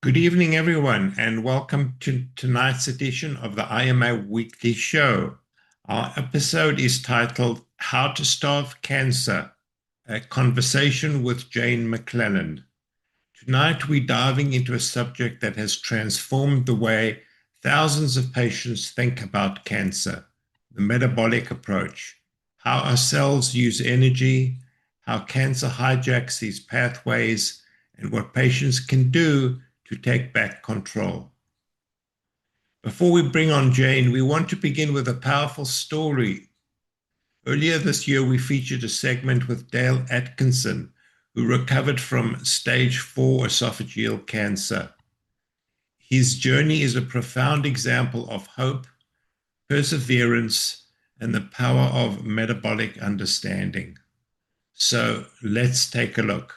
Good evening, everyone, and welcome to tonight's edition of the IMA Weekly Show. Our episode is titled How to Starve Cancer, a conversation with Jane McLelland. Tonight, we're diving into a subject that has transformed the way thousands of patients think about cancer, the metabolic approach, how our cells use energy, how cancer hijacks these pathways, and what patients can do to take back control. Before we bring on Jane, we want to begin with a powerful story. Earlier this year, we featured a segment with Dale Atkinson, who recovered from stage 4 esophageal cancer. His journey is a profound example of hope, perseverance, and the power of metabolic understanding. So let's take a look.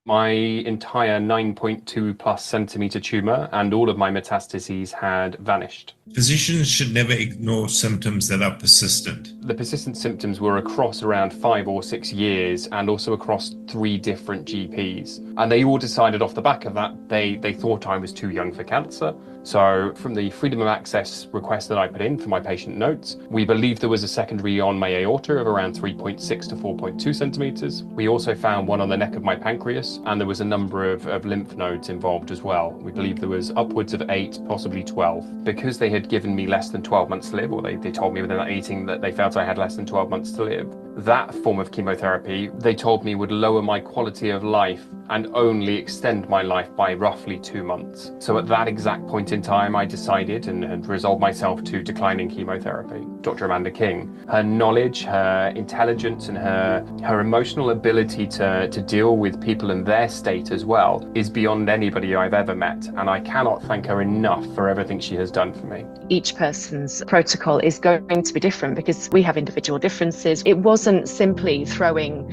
My entire 9.2 plus centimeter tumor and all of my metastases had vanished. Physicians should never ignore symptoms that are persistent. The persistent symptoms were across around 5 or 6 years and also across 3 different GPs. And they all decided off the back of that, they thought I was too young for cancer. So from the freedom of access request that I put in for my patient notes, we believed there was a secondary on my aorta of around 3.6 to 4.2 centimeters. We also found one on the neck of my pancreas, and there was a number of lymph nodes involved as well. We believe there was upwards of 8, possibly 12. Because they had given me less than 12 months to live, or they told me within that meeting that they felt I had less than 12 months to live, that form of chemotherapy, they told me, would lower my quality of life and only extend my life by roughly 2 months. So at that exact point in time, I decided and resolved myself to declining chemotherapy. Dr. Amanda King, her knowledge, her intelligence, and her emotional ability to deal with people in their state as well is beyond anybody I've ever met. And I cannot thank her enough for everything she has done for me. Each person's protocol is going to be different because we have individual differences. It wasn't simply throwing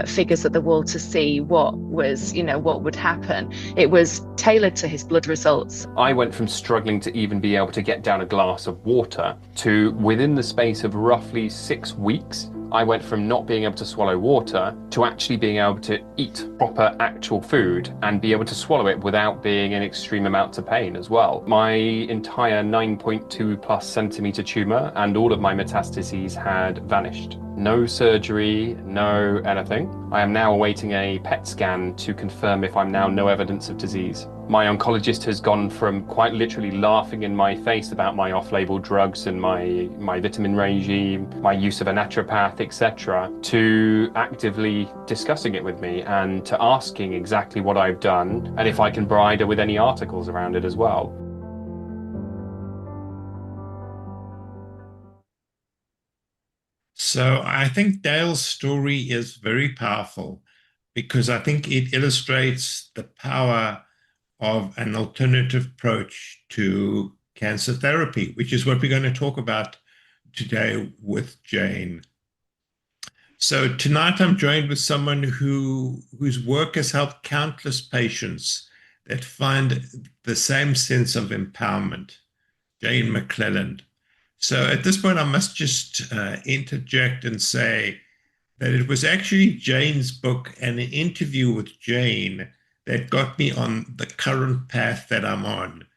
figures at the wall to see what would happen. It was tailored to his blood results. I went from struggling to even be able to get down a glass of water to, within the space of roughly 6 weeks, I went from not being able to swallow water to actually being able to eat proper actual food and be able to swallow it without being in extreme amounts of pain as well. My entire 9.2 plus centimeter tumor and all of my metastases had vanished. No surgery, no anything. I am now awaiting a PET scan to confirm if I'm now no evidence of disease. My oncologist has gone from quite literally laughing in my face about my off-label drugs and my vitamin regime, my use of a naturopath, etc., to actively discussing it with me and to asking exactly what I've done and if I can provide her with any articles around it as well. So I think Dale's story is very powerful because I think it illustrates the power of an alternative approach to cancer therapy, which is what we're going to talk about today with Jane. So tonight I'm joined with someone whose work has helped countless patients that find the same sense of empowerment, Jane McLelland. So at this point, I must just interject and say that it was actually Jane's book and an interview with Jane that got me on the current path that I'm on.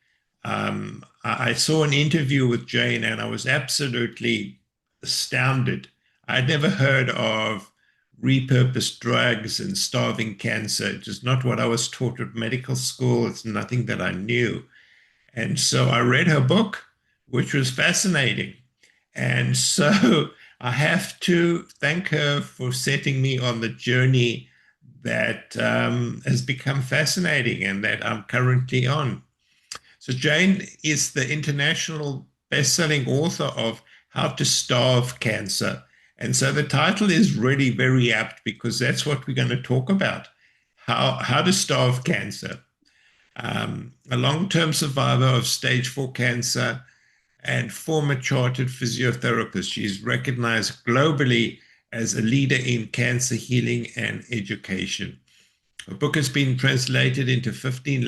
I saw an interview with Jane and I was absolutely astounded. I'd never heard of repurposed drugs and starving cancer. It was not what I was taught at medical school. It's nothing that I knew. And so I read her book, which was fascinating. And so I have to thank her for setting me on the journey that has become fascinating and that I'm currently on. So Jane is the international best-selling author of How to Starve Cancer. And so the title is really very apt because that's what we're going to talk about, how to starve cancer. A long-term survivor of stage 4 cancer and former chartered physiotherapist. She's recognized globally as a leader in cancer healing and education. Her book has been translated into 15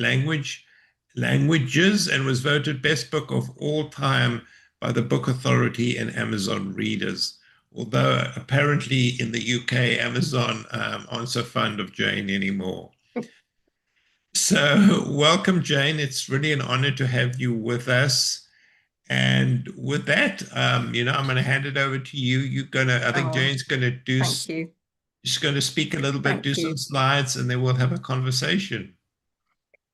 languages and was voted best book of all time by the Book Authority and Amazon readers. Although apparently in the UK, Amazon aren't so fond of Jane anymore. So, welcome, Jane. It's really an honor to have you with us. And with that, I'm going to hand it over to you. I think Oh, Jane's going to thank you. she's going to speak a little bit, do Thank some you. slides, and then we'll have a conversation.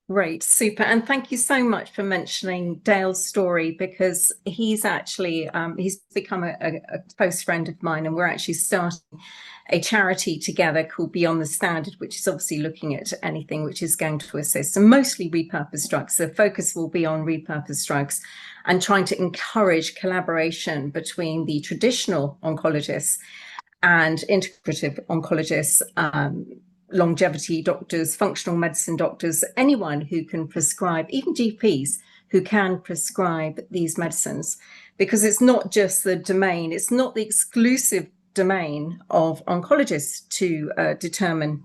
Great, super. And thank you so much for mentioning Dale's story, because he's actually, he's become a close friend of mine, and we're actually starting a charity together called Beyond the Standard, which is obviously looking at anything which is going to assist, and mostly repurposed drugs. The focus will be on repurposed drugs and trying to encourage collaboration between the traditional oncologists and integrative oncologists, longevity doctors, functional medicine doctors, anyone who can prescribe, even GPs who can prescribe these medicines, because it's not just the domain, it's not the exclusive domain of oncologists to determine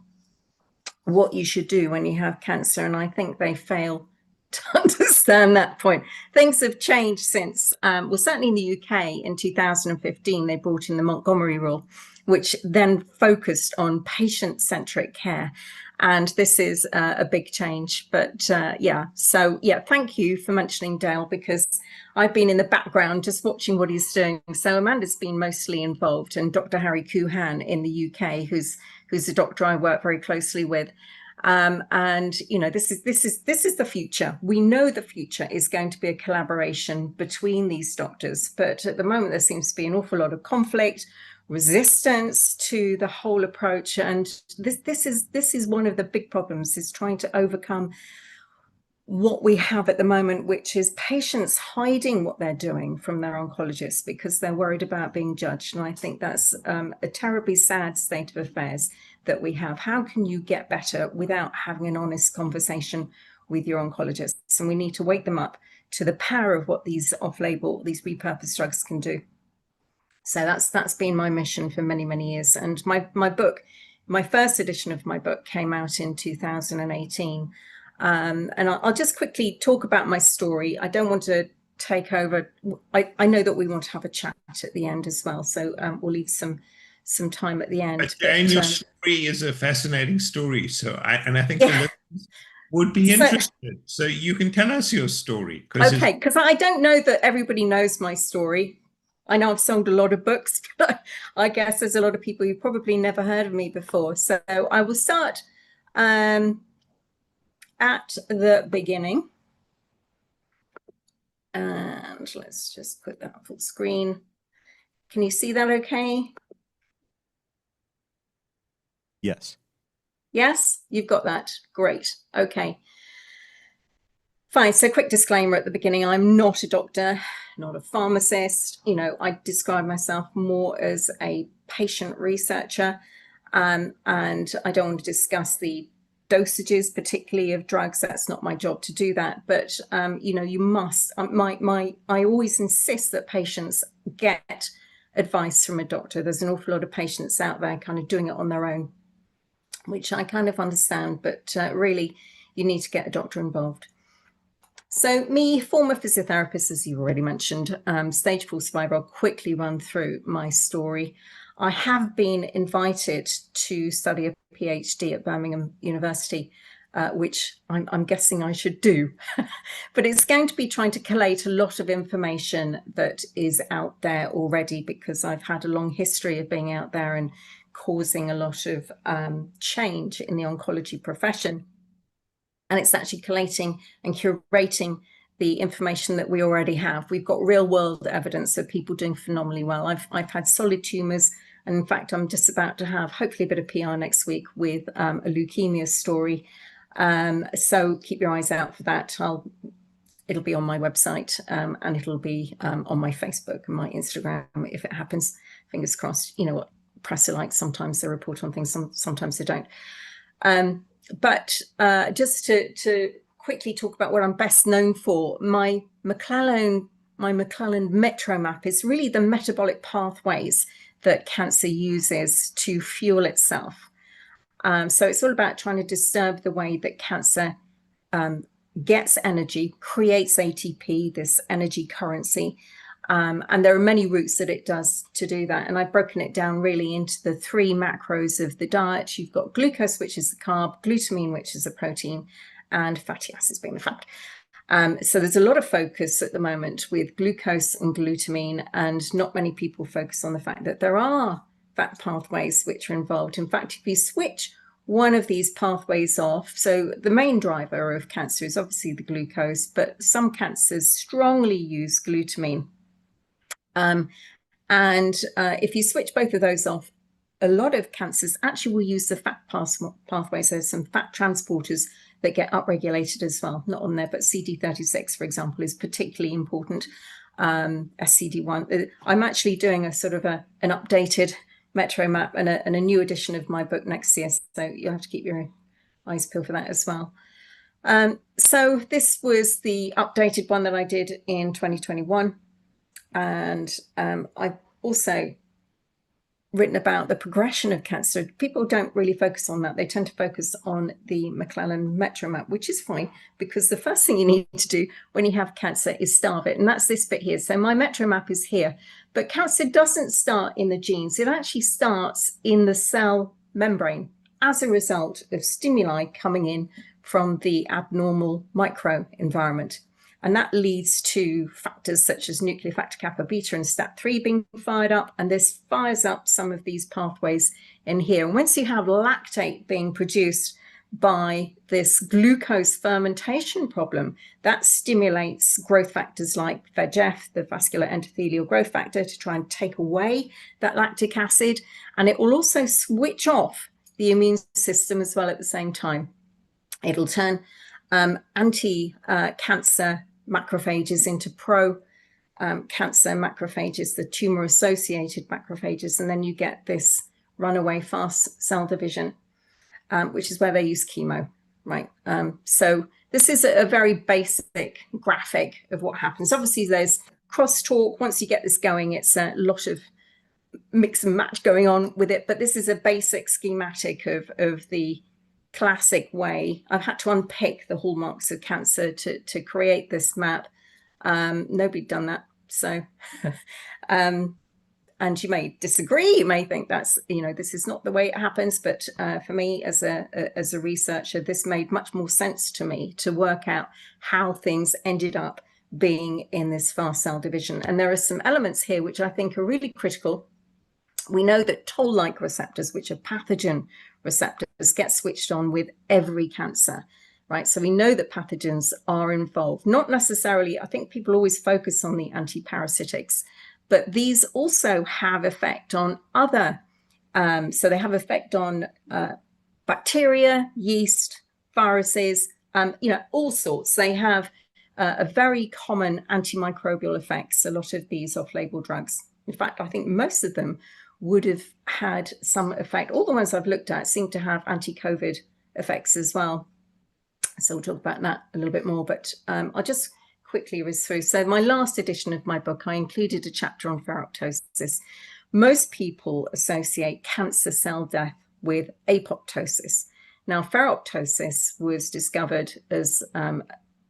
what you should do when you have cancer. And I think they fail to understand that point. Things have changed since, well, certainly in the UK in 2015, they brought in the Montgomery Rule, which then focused on patient-centric care. And this is a big change. But yeah, so yeah, thank you for mentioning Dale, because I've been in the background just watching what he's doing. So Amanda's been mostly involved, and Dr. Harry Coohan in the UK, who's a doctor I work very closely with. And you know, this is the future. We know the future is going to be a collaboration between these doctors, but at the moment there seems to be an awful lot of conflict, resistance to the whole approach, and this is one of the big problems, is trying to overcome what we have at the moment, which is patients hiding what they're doing from their oncologists because they're worried about being judged. And I think that's a terribly sad state of affairs that we have. How can you get better without having an honest conversation with your oncologists? And we need to wake them up to the power of what these off-label, these repurposed drugs can do. So that's been my mission for many, many years. And my book, my first edition of my book came out in 2018. And I'll just quickly talk about my story. I don't want to take over. I know that we want to have a chat at the end as well, so we'll leave some time at the end. But Jane, your story is a fascinating story. So I think yeah. the listeners would be interested. So you can tell us your story. Okay, because I don't know that everybody knows my story. I know I've sold a lot of books, but I guess there's a lot of people who've probably never heard of me before. So I will start at the beginning, and let's just put that full screen. Can you see that okay? Yes. Yes, you've got that. Great. Okay. Fine. So quick disclaimer at the beginning, I'm not a doctor, not a pharmacist. You know, I describe myself more as a patient researcher, and I don't want to discuss the dosages, particularly of drugs. That's not my job to do that. But you know, you must. I always insist that patients get advice from a doctor. There's an awful lot of patients out there kind of doing it on their own, which I kind of understand. But really, you need to get a doctor involved. So me, former physiotherapist, as you already mentioned, stage 4 survivor. I'll quickly run through my story. I have been invited to study a PhD at Birmingham University, which I'm guessing I should do. But it's going to be trying to collate a lot of information that is out there already, because I've had a long history of being out there and causing a lot of change in the oncology profession. And it's actually collating and curating the information that we already have. We've got real world evidence of people doing phenomenally well. I've had solid tumors. And in fact, I'm just about to have hopefully a bit of PR next week with a leukemia story. So keep your eyes out for that. It'll be on my website, and it'll be on my Facebook and my Instagram if it happens. Fingers crossed. You know what press are like. Sometimes they report on things, sometimes they don't. But just to quickly talk about what I'm best known for, my McLelland metro map is really the metabolic pathways that cancer uses to fuel itself. So it's all about trying to disturb the way that cancer gets energy, creates ATP, this energy currency. And there are many routes that it does to do that. And I've broken it down really into the 3 macros of the diet. You've got glucose, which is the carb, glutamine, which is a protein, and fatty acids being the fat. So there's a lot of focus at the moment with glucose and glutamine, and not many people focus on the fact that there are fat pathways which are involved. In fact, if you switch one of these pathways off, so the main driver of cancer is obviously the glucose, but some cancers strongly use glutamine. If you switch both of those off, a lot of cancers actually will use the fat pathway. So there's some fat transporters that get upregulated as well, not on there, but CD36, for example, is particularly important. SCD1. I'm actually doing a sort of an updated metro map and a new edition of my book next year, so you'll have to keep your eyes peeled for that as well. So this was the updated one that I did in 2021, and I've also written about the progression of cancer. People don't really focus on that. They tend to focus on the McLelland metro map, which is fine, because the first thing you need to do when you have cancer is starve it, and that's this bit here. So my metro map is here, but cancer doesn't start in the genes. It actually starts in the cell membrane as a result of stimuli coming in from the abnormal microenvironment. And that leads to factors such as nuclear factor kappa beta and STAT3 being fired up, and this fires up some of these pathways in here. And once you have lactate being produced by this glucose fermentation problem, that stimulates growth factors like VEGF, the vascular endothelial growth factor, to try and take away that lactic acid. And it will also switch off the immune system as well at the same time. It'll turn anti-cancer macrophages into pro-cancer macrophages, the tumor-associated macrophages, and then you get this runaway fast cell division, which is where they use chemo, right? So this is a very basic graphic of what happens. Obviously, there's crosstalk. Once you get this going, it's a lot of mix and match going on with it, but this is a basic schematic of the classic way. I've had to unpick the hallmarks of cancer to create this map. Nobody'd done that. So, and you may disagree. You may think that's, this is not the way it happens. But for me, as a researcher, this made much more sense to me to work out how things ended up being in this fast cell division. And there are some elements here which I think are really critical. We know that toll-like receptors, which are pathogen receptors, get switched on with every cancer, right? So we know that pathogens are involved. Not necessarily, I think people always focus on the antiparasitics, but these also have effect on other, so they have effect on bacteria, yeast, viruses, all sorts. They have a very common antimicrobial effects, a lot of these off-label drugs. In fact, I think most of them would have had some effect. All the ones I've looked at seem to have anti-COVID effects as well. So we'll talk about that a little bit more, but I'll just quickly whiz through. So my last edition of my book, I included a chapter on ferroptosis. Most people associate cancer cell death with apoptosis. Now, ferroptosis was discovered as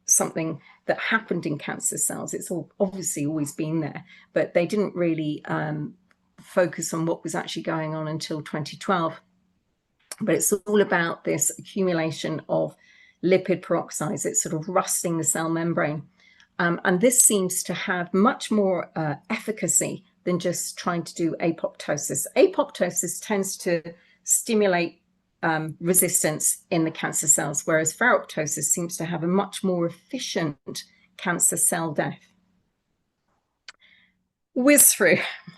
something that happened in cancer cells. It's obviously always been there, but they didn't really focus on what was actually going on until 2012. But it's all about this accumulation of lipid peroxides. It's sort of rusting the cell membrane. And this seems to have much more efficacy than just trying to do apoptosis. Apoptosis tends to stimulate resistance in the cancer cells, whereas ferroptosis seems to have a much more efficient cancer cell death. Whiz through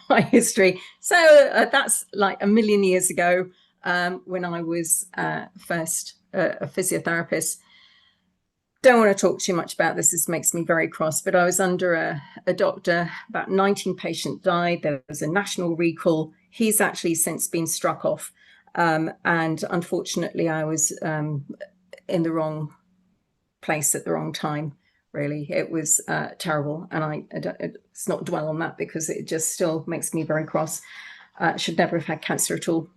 my history. So that's like a million years ago when I was first a physiotherapist. Don't want to talk too much about this. This makes me very cross, but I was under a doctor. About 19 patients died. There was a national recall. He's actually since been struck off. And unfortunately, I was in the wrong place at the wrong time. Really, it was terrible, and let's not dwell on that because it just still makes me very cross. Should never have had cancer at all.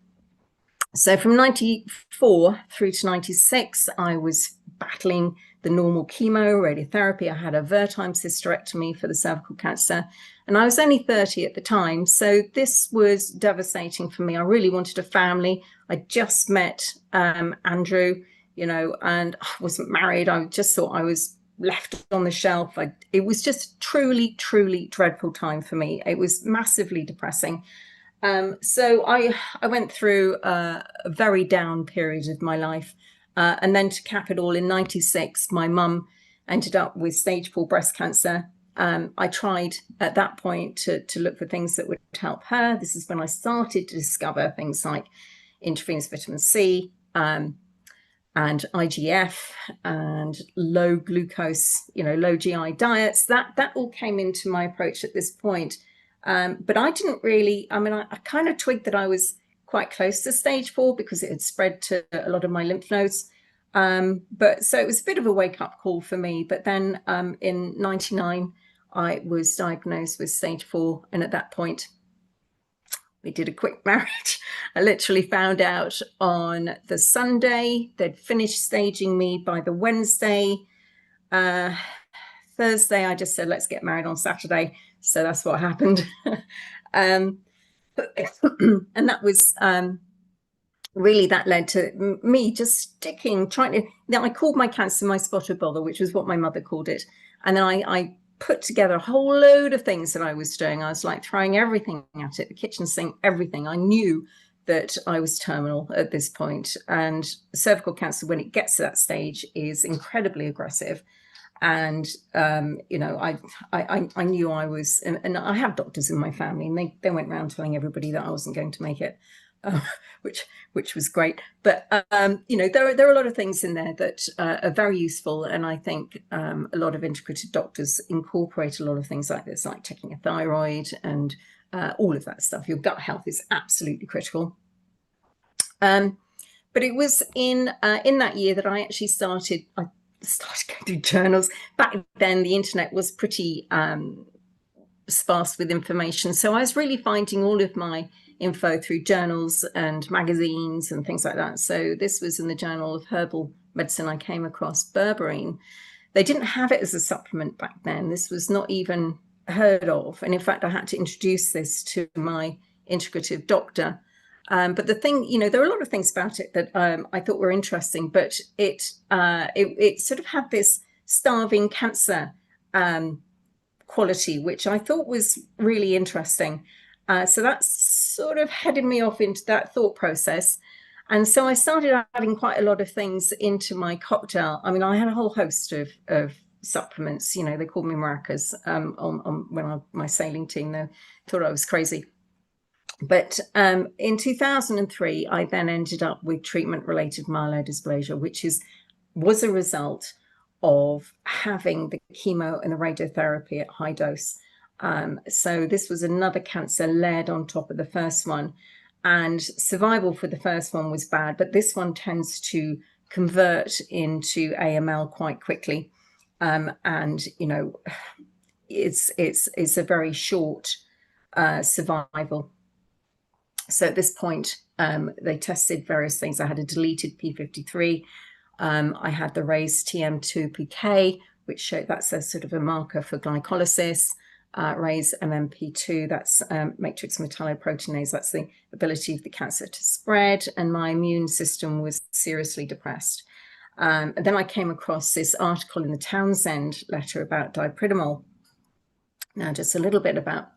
So from 94 through to 96, I was battling the normal chemo, radiotherapy. I had a Vertime hysterectomy for the cervical cancer, and I was only 30 at the time. So this was devastating for me. I really wanted a family. I just met Andrew. and I wasn't married. I just thought I was left on the shelf. It was just truly, truly dreadful time for me. It was massively depressing. So I went through a very down period of my life. And then to cap it all, in 96, my mum ended up with stage 4 breast cancer. I tried at that point to look for things that would help her. This is when I started to discover things like intravenous vitamin C, and IGF and low glucose, low GI diets. That all came into my approach at this point. But I didn't really, I kind of twigged that I was quite close to stage 4 because it had spread to a lot of my lymph nodes. But so it was a bit of a wake up call for me. But then in 99, I was diagnosed with stage 4. And at that point, we did a quick marriage. I literally found out on the Sunday. They'd finished staging me by the Wednesday. Thursday, I just said, let's get married on Saturday. So that's what happened. And that was really, that led to me just I called my cancer my spotted bother, which was what my mother called it. And then I put together a whole load of things that I was doing. I was like throwing everything at it, the kitchen sink, everything. I knew that I was terminal at this point. And cervical cancer, when it gets to that stage, is incredibly aggressive. And, I knew I was, and I have doctors in my family, and they went around telling everybody that I wasn't going to make it, which was great. But, there are a lot of things in there that are very useful. And I think a lot of integrative doctors incorporate a lot of things like this, like checking a thyroid and all of that stuff. Your gut health is absolutely critical. But it was in that year that I actually started going through journals. Back then, the internet was pretty sparse with information. So I was really finding all of my info through journals and magazines and things like that. So this was in the Journal of Herbal Medicine. I came across berberine. They didn't have it as a supplement back then. This was not even heard of. And in fact, I had to introduce this to my integrative doctor. But the thing, there are a lot of things about it that I thought were interesting, but it sort of had this starving cancer quality, which I thought was really interesting. So that sort of headed me off into that thought process. And so I started adding quite a lot of things into my cocktail. I mean, I had a whole host of supplements. They called me Marikers on my sailing team. They thought I was crazy. But in 2003, I then ended up with treatment-related myelodysplasia, which was a result of having the chemo and the radiotherapy at high dose. So this was another cancer layered on top of the first one. And survival for the first one was bad, but this one tends to convert into AML quite quickly. And, it's a very short survival. So at this point, they tested various things. I had a deleted P53. I had the raised TM2PK, which showed that's a sort of a marker for glycolysis. Raised MMP2, that's matrix metalloproteinase. That's the ability of the cancer to spread. And my immune system was seriously depressed. And then I came across this article in the Townsend letter about dipridamol. Now, just a little bit about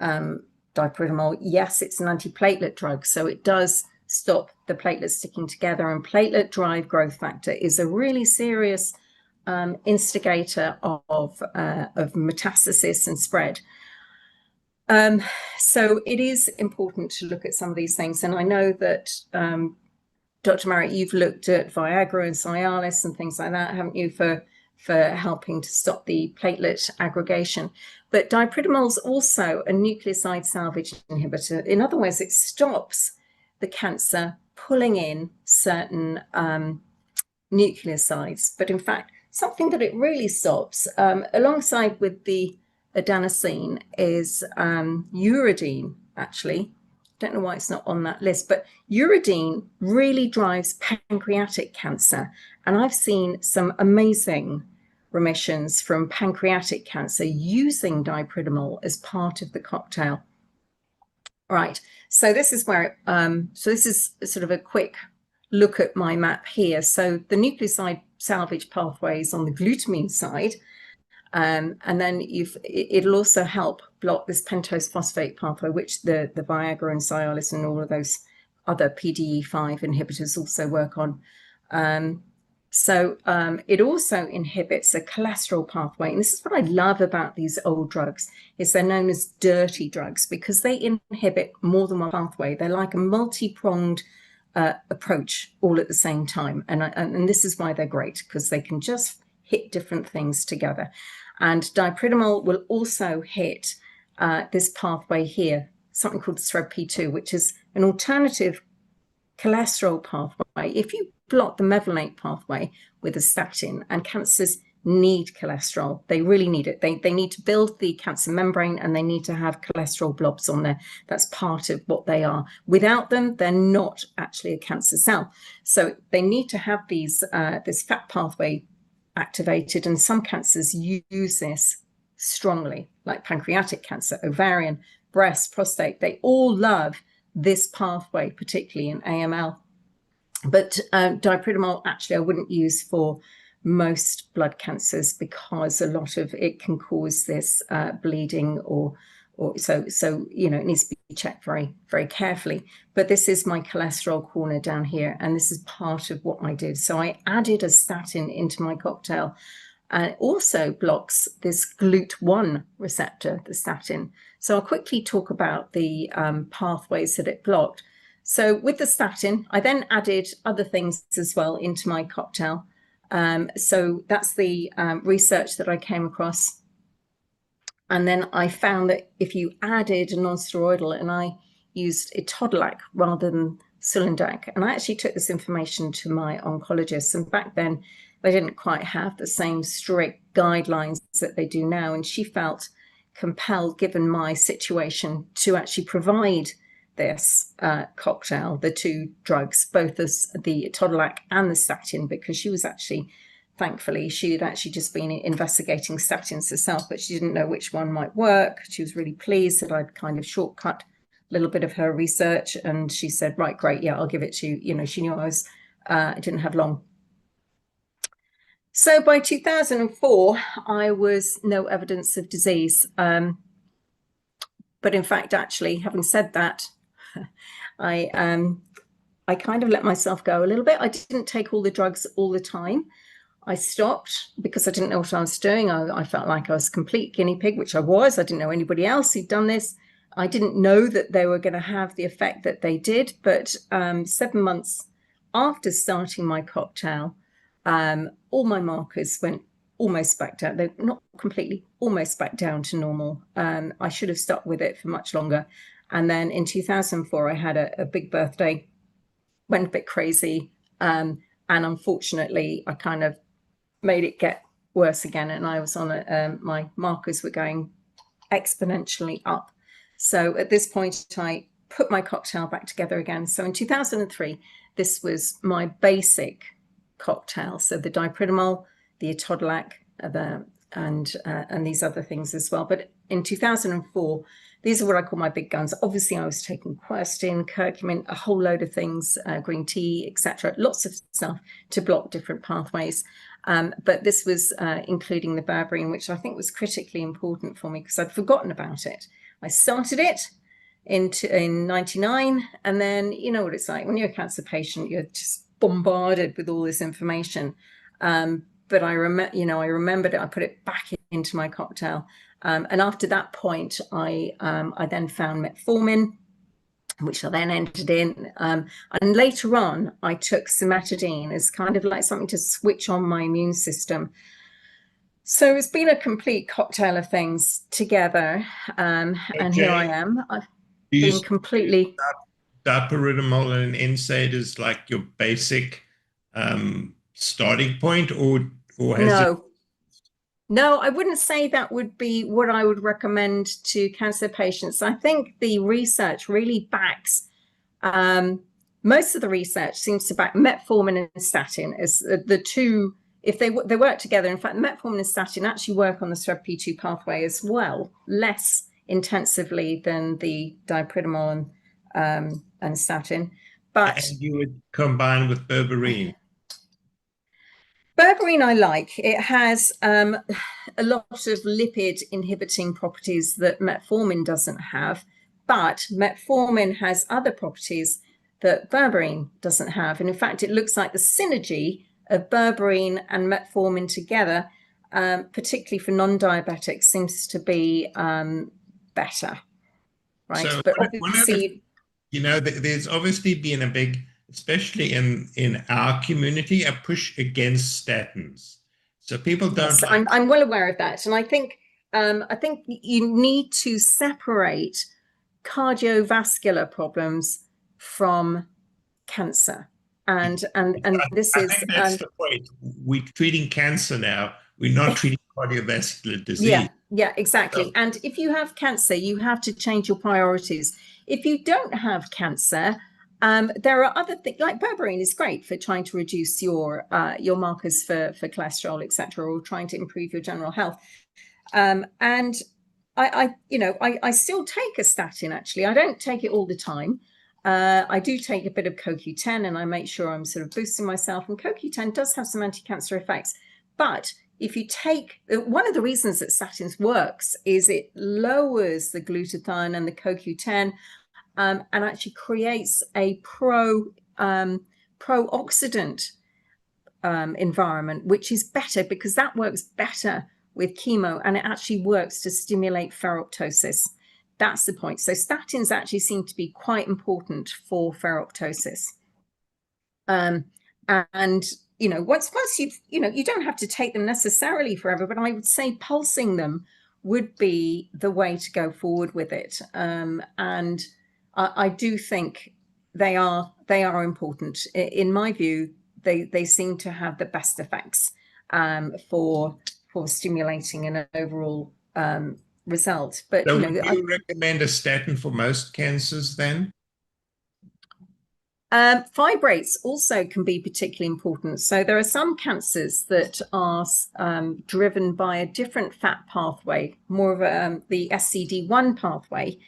dipridamol. Yes, it's an antiplatelet drug, so it does stop the platelets sticking together, and platelet drive growth factor is a really serious instigator of metastasis and spread. So it is important to look at some of these things, and I know that Dr. Marik, you've looked at Viagra and Cialis and things like that, haven't you, for helping to stop the platelet aggregation. But dipridamol is also a nucleoside salvage inhibitor. In other words, it stops the cancer pulling in certain nucleosides. But in fact, something that it really stops, alongside with the adenosine, is uridine, actually. Don't know why it's not on that list, but uridine really drives pancreatic cancer. And I've seen some amazing remissions from pancreatic cancer using dipridamol as part of the cocktail. Right, so this is where, so this is sort of a quick look at my map here. So the nucleoside salvage pathway is on the glutamine side. And then it'll also help block this pentose phosphate pathway, which the Viagra and Cialis and all of those other PDE5 inhibitors also work on. It also inhibits a cholesterol pathway. And this is what I love about these old drugs, is they're known as dirty drugs because they inhibit more than one pathway. They're like a multi-pronged approach all at the same time. And this is why they're great, because they can just hit different things together. And dipridamole will also hit this pathway here, something called SREB-P2, which is an alternative cholesterol pathway. If you block the mevalonate pathway with a statin, and cancers need cholesterol, they really need it. They need to build the cancer membrane, and they need to have cholesterol blobs on there. That's part of what they are. Without them, they're not actually a cancer cell. So they need to have these this fat pathway activated, and some cancers use this strongly, like pancreatic cancer, ovarian, breast, prostate. They all love this pathway, particularly in AML. But dipridamole, actually, I wouldn't use for most blood cancers because a lot of it can cause this bleeding or so it needs to be checked very, very carefully. But this is my cholesterol corner down here, and this is part of what I did. So I added a statin into my cocktail, and it also blocks this GLUT1 receptor, the statin. So I'll quickly talk about the pathways that it blocked. So with the statin, I then added other things as well into my cocktail. So that's the research that I came across. And then I found that if you added a non-steroidal, and I used etodolac rather than sulindac, and I actually took this information to my oncologist, and back then they didn't quite have the same strict guidelines that they do now, and she felt compelled, given my situation, to actually provide this cocktail, the two drugs, both as the etodolac and the statin, because she was actually, thankfully, she had actually just been investigating statins herself, but she didn't know which one might work. She was really pleased that I'd kind of shortcut a little bit of her research, and she said, right, great, yeah, I'll give it to you. You know, she knew I didn't have long. So by 2004, I was no evidence of disease. But in fact, actually, having said that, I kind of let myself go a little bit. I didn't take all the drugs all the time. I stopped because I didn't know what I was doing. I felt like I was a complete guinea pig, which I was. I didn't know anybody else who'd done this. I didn't know that they were going to have the effect that they did. But 7 months after starting my cocktail, all my markers went almost back down. They're not completely, almost back down to normal. I should have stuck with it for much longer. And then in 2004, I had a big birthday, went a bit crazy. And unfortunately, I kind of made it get worse again. And I was on my markers were going exponentially up. So at this point, I put my cocktail back together again. So in 2003, this was my basic cocktail. So the dipridamole, the etodolac, and these other things as well. But in 2004, these are what I call my big guns. Obviously, I was taking quercetin, curcumin, a whole load of things, green tea, etc. Lots of stuff to block different pathways. But this was including the berberine, which I think was critically important for me because I'd forgotten about it. I started it in 99, and then you know what it's like when you're a cancer patient, you're just bombarded with all this information. But I remembered it. I put it back into my cocktail, and after that point, I then found metformin, which I then entered in, and later on, I took cimetidine as kind of like something to switch on my immune system. So it's been a complete cocktail of things together, and here I am. I've been completely. Dipridamole and NSAID is like your basic starting point, or has No, I wouldn't say that would be what I would recommend to cancer patients. I think the research really backs, most of the research seems to back metformin and statin as the two, if they work together. In fact, metformin and statin actually work on the SREB-P2 pathway as well, less intensively than the dipridamole and statin. But And you would combine with berberine. berberine I like. It has a lot of lipid inhibiting properties that metformin doesn't have, but metformin has other properties that berberine doesn't have. And in fact, it looks like the synergy of berberine and metformin together, particularly for non-diabetics, seems to be better, right? So but obviously, there's obviously been a big, especially in our community, a push against statins. So people don't. Yes, I'm well aware of that, and I think you need to separate cardiovascular problems from cancer, and this is. I think that's the point. We're treating cancer now. We're not treating cardiovascular disease. Yeah, exactly. So, and if you have cancer, you have to change your priorities. If you don't have cancer, there are other things, like berberine is great for trying to reduce your markers for cholesterol, etc., or trying to improve your general health. And I still take a statin. Actually, I don't take it all the time. I do take a bit of CoQ10, and I make sure I'm sort of boosting myself. And CoQ10 does have some anti-cancer effects, but if you take, one of the reasons that statins works is it lowers the glutathione and the CoQ10, and actually creates a pro-oxidant environment, which is better because that works better with chemo, and it actually works to stimulate ferroptosis. That's the point. So statins actually seem to be quite important for ferroptosis. And once you've, you don't have to take them necessarily forever, but I would say pulsing them would be the way to go forward with it. And I do think they are important. In my view, they seem to have the best effects for stimulating an overall result. But so would you recommend a statin for most cancers then? Fibrates also can be particularly important. So there are some cancers that are driven by a different fat pathway, more of the SCD1 pathway.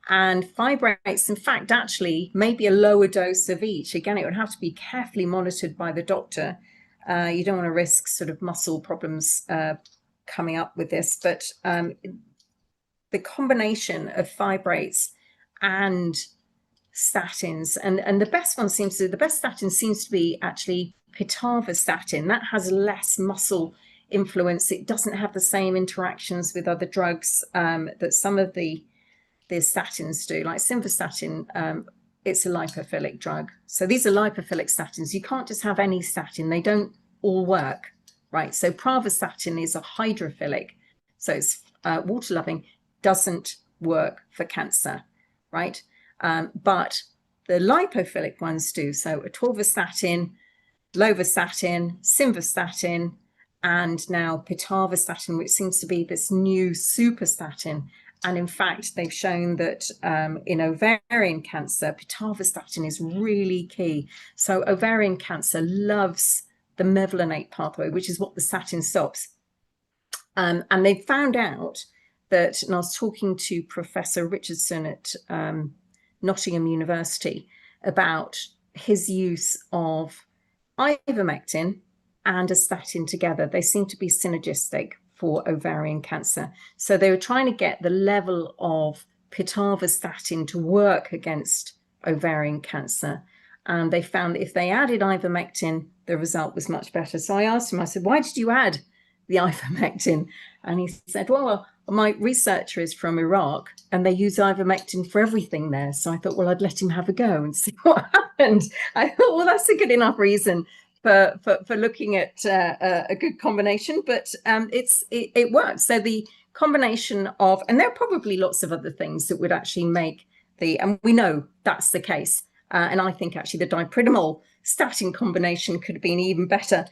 And fibrates, in fact, actually maybe a lower dose of each. Again, it would have to be carefully monitored by the doctor. You don't want to risk sort of muscle problems coming up with this. But the combination of fibrates and statins, and the best statin seems to be actually pitavastatin. That has less muscle influence. It doesn't have the same interactions with other drugs that some of the statins do, like simvastatin. It's a lipophilic drug. So these are lipophilic statins. You can't just have any statin. They don't all work, right? So pravastatin is a hydrophilic. So it's water-loving, doesn't work for cancer, right? But the lipophilic ones do. So atorvastatin, lovastatin, simvastatin, and now pitavastatin, which seems to be this new superstatin. And in fact, they've shown that in ovarian cancer, pitavastatin is really key. So ovarian cancer loves the mevalonate pathway, which is what the statin stops. And they found out that, and I was talking to Professor Richardson at Nottingham University about his use of ivermectin and a statin together. They seem to be synergistic for ovarian cancer. So they were trying to get the level of pitavastatin to work against ovarian cancer. And they found that if they added ivermectin, the result was much better. So I asked him, I said, why did you add the ivermectin? And he said, well, my researcher is from Iraq and they use ivermectin for everything there. So I thought, well, I'd let him have a go and see what happened. I thought, well, that's a good enough reason for looking at a good combination, but it works. So the combination of, and there are probably lots of other things that would actually make and we know that's the case. And I think actually the dipridamol statin combination could have been even better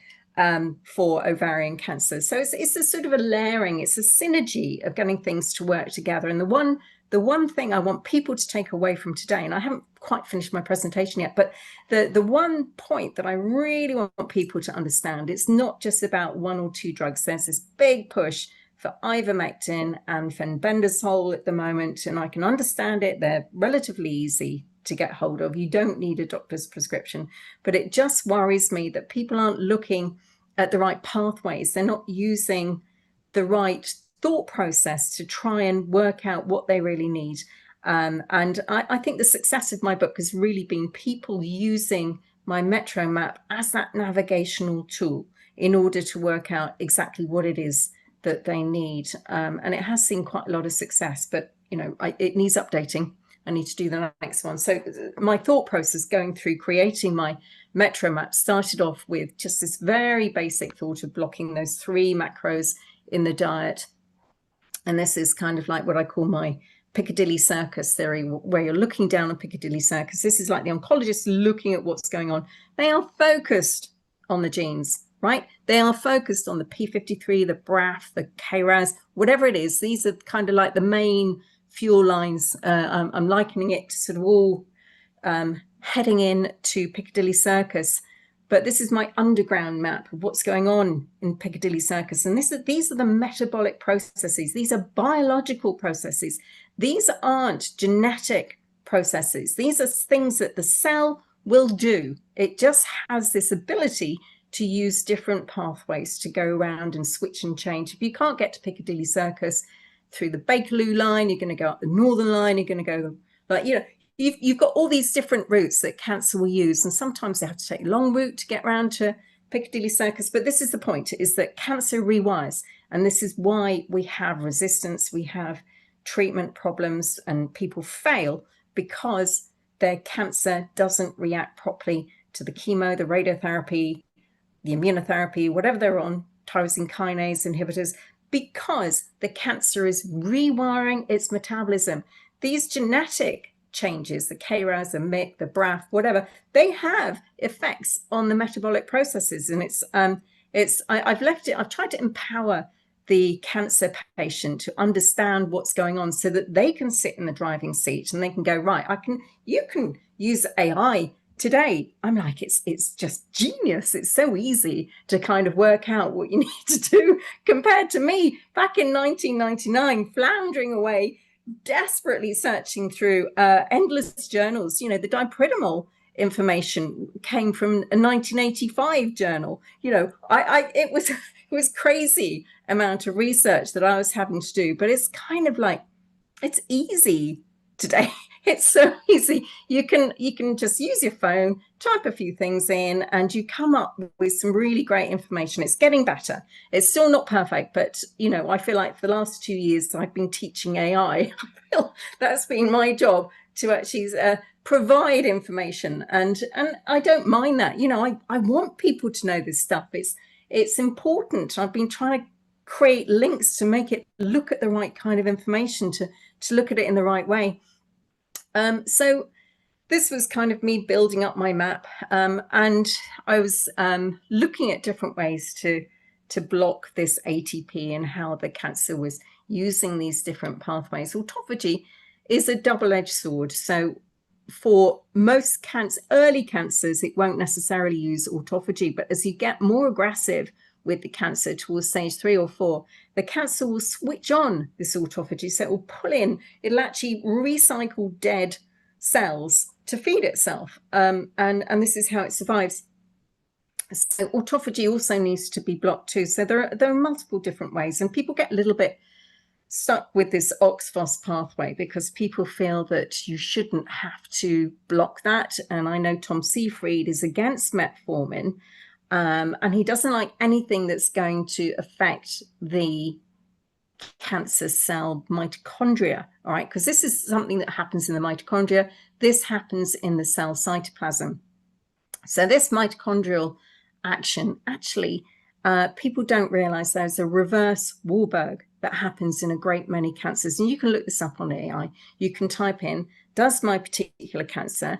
for ovarian cancer. So it's a sort of a layering, it's a synergy of getting things to work together. And the one thing I want people to take away from today, and I haven't quite finished my presentation yet, but the one point that I really want people to understand, it's not just about one or two drugs. There's this big push for ivermectin and fenbendazole at the moment, and I can understand it. They're relatively easy to get hold of. You don't need a doctor's prescription, but it just worries me that people aren't looking at the right pathways. They're not using the right thought process to try and work out what they really need. And I think the success of my book has really been people using my Metro map as that navigational tool in order to work out exactly what it is that they need. And it has seen quite a lot of success, but it needs updating. I need to do the next one. So my thought process going through creating my Metro map started off with just this very basic thought of blocking those 3 macros in the diet. And this is kind of like what I call my Piccadilly Circus theory, where you're looking down on Piccadilly Circus. This is like the oncologist looking at what's going on. They are focused on the genes, right? They are focused on the P53, the BRAF, the KRAS, whatever it is. These are kind of like the main fuel lines. I'm likening it to sort of all heading in to Piccadilly Circus. But this is my underground map of what's going on in Piccadilly Circus. And these are the metabolic processes. These are biological processes. These aren't genetic processes. These are things that the cell will do. It just has this ability to use different pathways to go around and switch and change. If you can't get to Piccadilly Circus through the Bakerloo line, you're going to go up the Northern line, you're going to go, like, you've got all these different routes that cancer will use. And sometimes they have to take a long route to get around to Piccadilly Circus. But this is the point, is that cancer rewires. And this is why we have resistance, we have treatment problems, and people fail because their cancer doesn't react properly to the chemo, the radiotherapy, the immunotherapy, whatever they're on, tyrosine kinase inhibitors, because the cancer is rewiring its metabolism. These genetic changes, the KRAS, the MYC, the BRAF, whatever, they have effects on the metabolic processes. And I've tried to empower the cancer patient to understand what's going on so that they can sit in the driving seat and they can go, right, you can use AI today. I'm like, it's just genius. It's so easy to kind of work out what you need to do compared to me back in 1999, floundering away, desperately searching through endless journals. The dipridamol information came from a 1985 journal. It was crazy amount of research that I was having to do, but it's kind of like, it's easy today. It's so easy. You can just use your phone, type a few things in, and you come up with some really great information. It's getting better. It's still not perfect, but I feel like for the last 2 years I've been teaching AI. I feel that's been my job, to actually provide information, and I don't mind that. I want people to know this stuff. It's important. I've been trying to create links to make it look at the right kind of information, to look at it in the right way. So this was kind of me building up my map, and I was looking at different ways to block this ATP and how the cancer was using these different pathways. Autophagy is a double-edged sword. So for most early cancers, it won't necessarily use autophagy, but as you get more aggressive with the cancer towards stage 3 or 4, the cancer will switch on this autophagy. So it will pull in, it'll actually recycle dead cells to feed itself. And this is how it survives. So autophagy also needs to be blocked too. So there are multiple different ways, and people get a little bit stuck with this OXPHOS pathway because people feel that you shouldn't have to block that. And I know Tom Seyfried is against metformin, and he doesn't like anything that's going to affect the cancer cell mitochondria, all right? Because this is something that happens in the mitochondria. This happens in the cell cytoplasm. So this mitochondrial action, actually, people don't realize there's a reverse Warburg that happens in a great many cancers. And you can look this up on AI. You can type in, does my particular cancer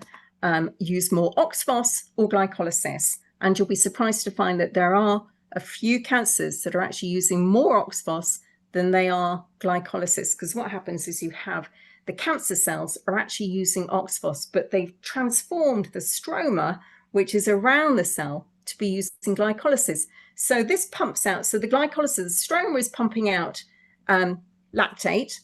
use more OXPHOS or glycolysis? And you'll be surprised to find that there are a few cancers that are actually using more OXPHOS than they are glycolysis. Because what happens is you have the cancer cells are actually using OXPHOS, but they've transformed the stroma, which is around the cell, to be using glycolysis. So this pumps out, so the glycolysis, the stroma is pumping out lactate,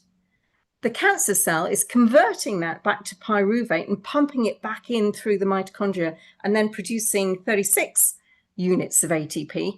the cancer cell is converting that back to pyruvate and pumping it back in through the mitochondria and then producing 36 units of ATP.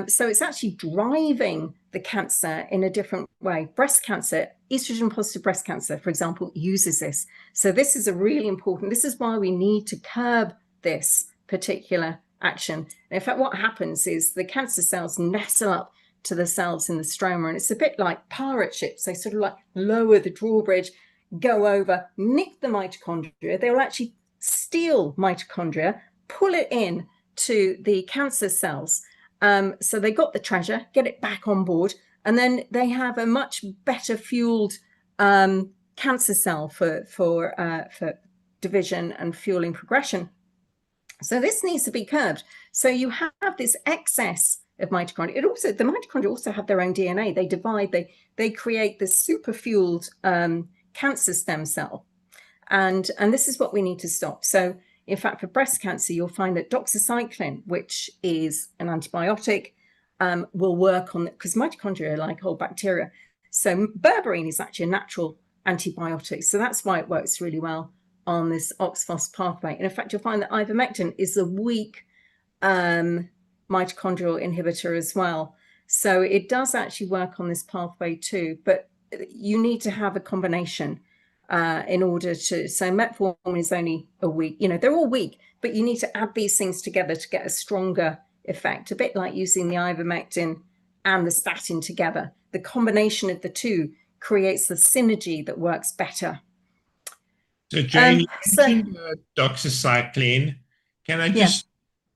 So it's actually driving the cancer in a different way. Breast cancer, estrogen positive breast cancer, for example, uses this. So this is a really important, this is why we need to curb this particular action. And in fact, what happens is the cancer cells nestle up to the cells in the stroma, and it's a bit like pirate ships. They sort of like lower the drawbridge, go over, nick the mitochondria. They will actually steal mitochondria, pull it in to the cancer cells. So they got the treasure, get it back on board, and then they have a much better fueled cancer cell for division and fueling progression. So this needs to be curbed. So you have this excess of mitochondria. The mitochondria also have their own DNA. They divide, they create this super fueled cancer stem cell. And this is what we need to stop. So in fact, for breast cancer, you'll find that doxycycline, which is an antibiotic, will work on, because mitochondria are like whole bacteria. So berberine is actually a natural antibiotic. So that's why it works really well on this OXPHOS pathway. And in fact, you'll find that ivermectin is a weak mitochondrial inhibitor as well. So it does actually work on this pathway too, but you need to have a combination in order to, so metformin is only a week, they're all weak, but you need to add these things together to get a stronger effect, a bit like using the ivermectin and the statin together. The combination of the two creates the synergy that works better. So Jane, you mentioned doxycycline. Can I just,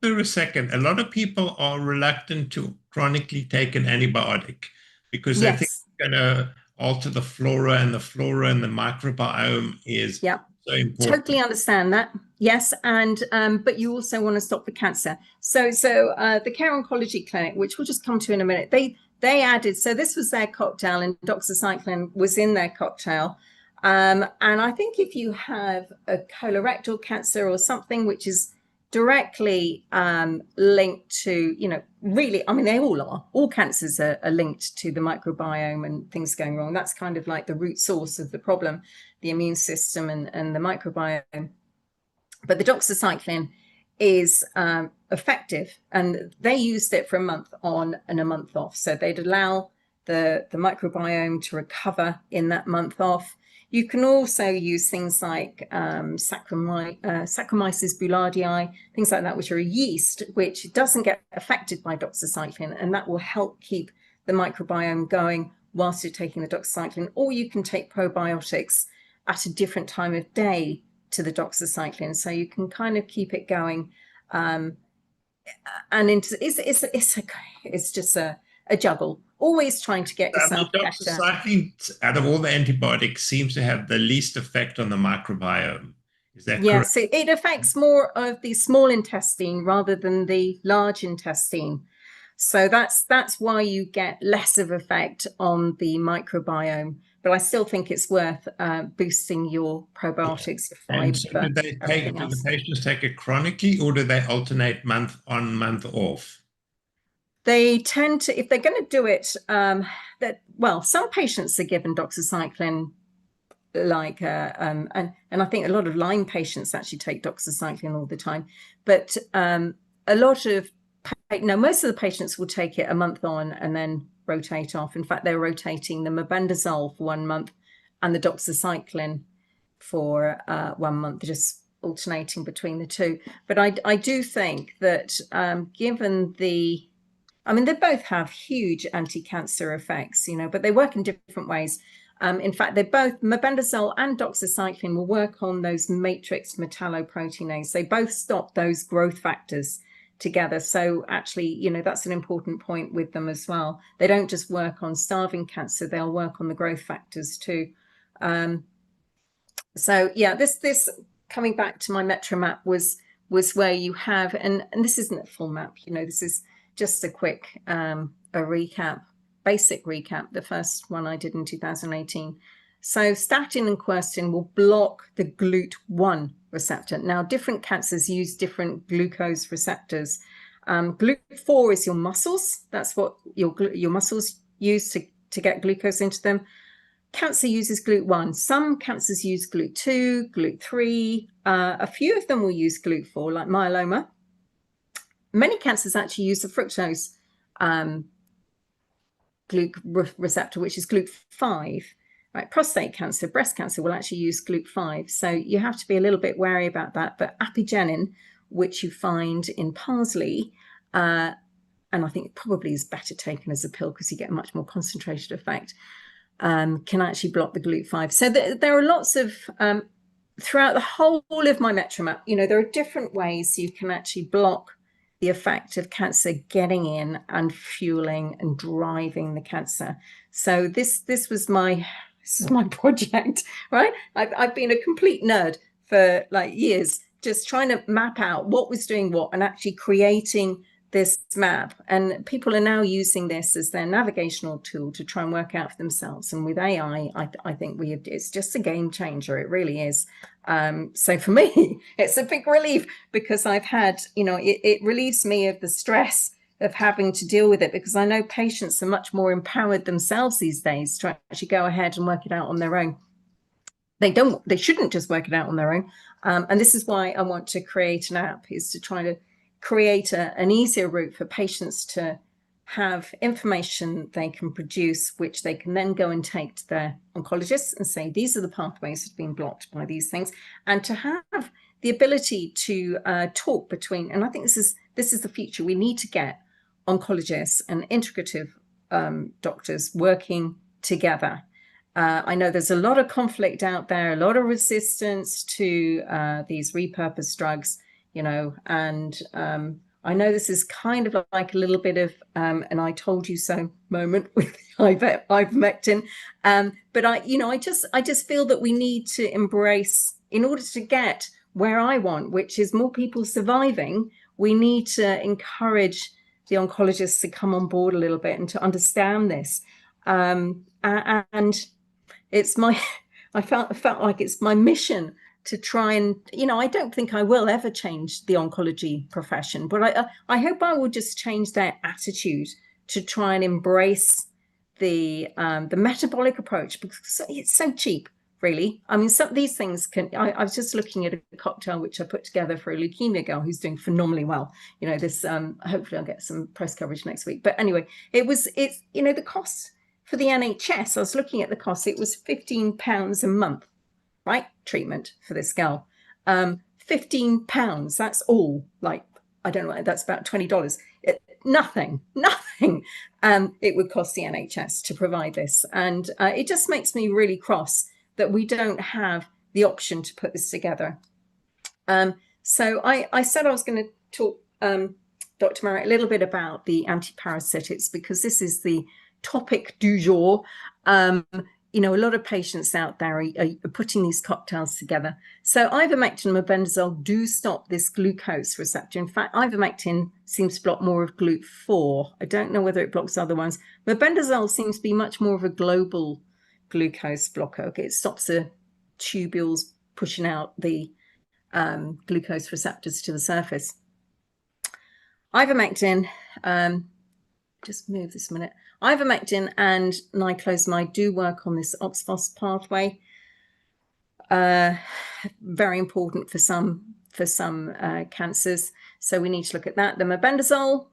for a second, a lot of people are reluctant to chronically take an antibiotic because they think it's going to alter the flora and the microbiome is so important. Totally understand that. Yes, and but you also want to stop the cancer. So the Care Oncology Clinic, which we'll just come to in a minute, they added, so this was their cocktail and doxycycline was in their cocktail. And I think if you have a colorectal cancer or something which is directly linked to, really, I mean, they all are. All cancers are linked to the microbiome and things going wrong. That's kind of like the root source of the problem, the immune system and the microbiome. But the doxycycline is effective, and they used it for a month on and a month off. So they'd allow the microbiome to recover in that month off. You can also use things like Saccharomyces boulardii, things like that, which are a yeast, which doesn't get affected by doxycycline, and that will help keep the microbiome going whilst you're taking the doxycycline. Or you can take probiotics at a different time of day to the doxycycline, so you can kind of keep it going. And it's just a juggle. Always trying to get yourself better. Doxycycline, out of all the antibiotics, seems to have the least effect on the microbiome. Is that correct? Yes, it affects more of the small intestine rather than the large intestine. So that's why you get less of effect on the microbiome. But I still think it's worth boosting your probiotics, your fiber. And so do the patients take it chronically, or do they alternate month on, month off? They tend to, if they're going to do it, some patients are given doxycycline, like, and I think a lot of Lyme patients actually take doxycycline all the time. But most of the patients will take it a month on and then rotate off. In fact, they're rotating the mebendazole for 1 month and the doxycycline for 1 month, just alternating between the two. But I do think that given they both have huge anti-cancer effects, but they work in different ways. In fact, they both, mebendazole and doxycycline, will work on those matrix metalloproteinase. They both stop those growth factors together. So actually, that's an important point with them as well. They don't just work on starving cancer, they'll work on the growth factors too. So yeah, this coming back to my metro map was where you have, and this isn't a full map, this is just a quick basic recap, the first one I did in 2018. So statin and quercetin will block the GLUT1 receptor. Now, different cancers use different glucose receptors. GLUT4 is your muscles. That's what your muscles use to get glucose into them. cancer uses GLUT1. Some cancers use GLUT2, GLUT3. A few of them will use GLUT4, like myeloma. Many cancers actually use the fructose GLUT receptor, which is GLUT5. Right, prostate cancer, breast cancer will actually use GLUT5. So you have to be a little bit wary about that. But apigenin, which you find in parsley, and I think it probably is better taken as a pill because you get a much more concentrated effect, can actually block the GLUT5. So there are lots of, throughout the whole of my MetroMap, there are different ways you can actually block the effect of cancer getting in and fueling and driving the cancer. So this was my project, right? I've been a complete nerd for like years, just trying to map out what was doing what and actually creating this map. And people are now using this as their navigational tool to try and work out for themselves. And with AI, I think it's just a game changer. It really is. So for me, it's a big relief because I've had, it relieves me of the stress of having to deal with it, because I know patients are much more empowered themselves these days to actually go ahead and work it out on their own. They shouldn't just work it out on their own. And this is why I want to create an app, is to try to create an easier route for patients to have information they can produce, which they can then go and take to their oncologists and say, these are the pathways that have been blocked by these things, and to have the ability to talk between, and I think this is the future. We need to get oncologists and integrative doctors working together. I know there's a lot of conflict out there, a lot of resistance to these repurposed drugs, and I know this is kind of like a little bit of an I told you so moment with ivermectin, but I just feel that we need to embrace, in order to get where I want, which is more people surviving, we need to encourage the oncologists to come on board a little bit and to understand this. And it's I felt like it's my mission to try and, I don't think I will ever change the oncology profession, but I hope I will just change their attitude to try and embrace the metabolic approach, because it's so cheap, really. I mean, some of these things I was just looking at a cocktail which I put together for a leukemia girl who's doing phenomenally well. This, hopefully I'll get some press coverage next week. But anyway, it's the cost for the NHS, I was looking at the cost, it was £15 a month, right? Treatment for this girl. £15, that's all, like, I don't know, that's about $20. Nothing. It would cost the NHS to provide this. And it just makes me really cross that we don't have the option to put this together. So I said I was going to talk, Dr. Marik, a little bit about the antiparasitics, because this is the topic du jour. A lot of patients out there are putting these cocktails together. So ivermectin and mebendazole do stop this glucose receptor. In fact, ivermectin seems to block more of GLUT4. I don't know whether it blocks other ones. Mebendazole seems to be much more of a global glucose blocker. Okay, it stops the tubules pushing out the glucose receptors to the surface. Ivermectin, just move this a minute. Ivermectin and niclosamide do work on this OXPHOS pathway. Very important for some cancers. So we need to look at that. The mebendazole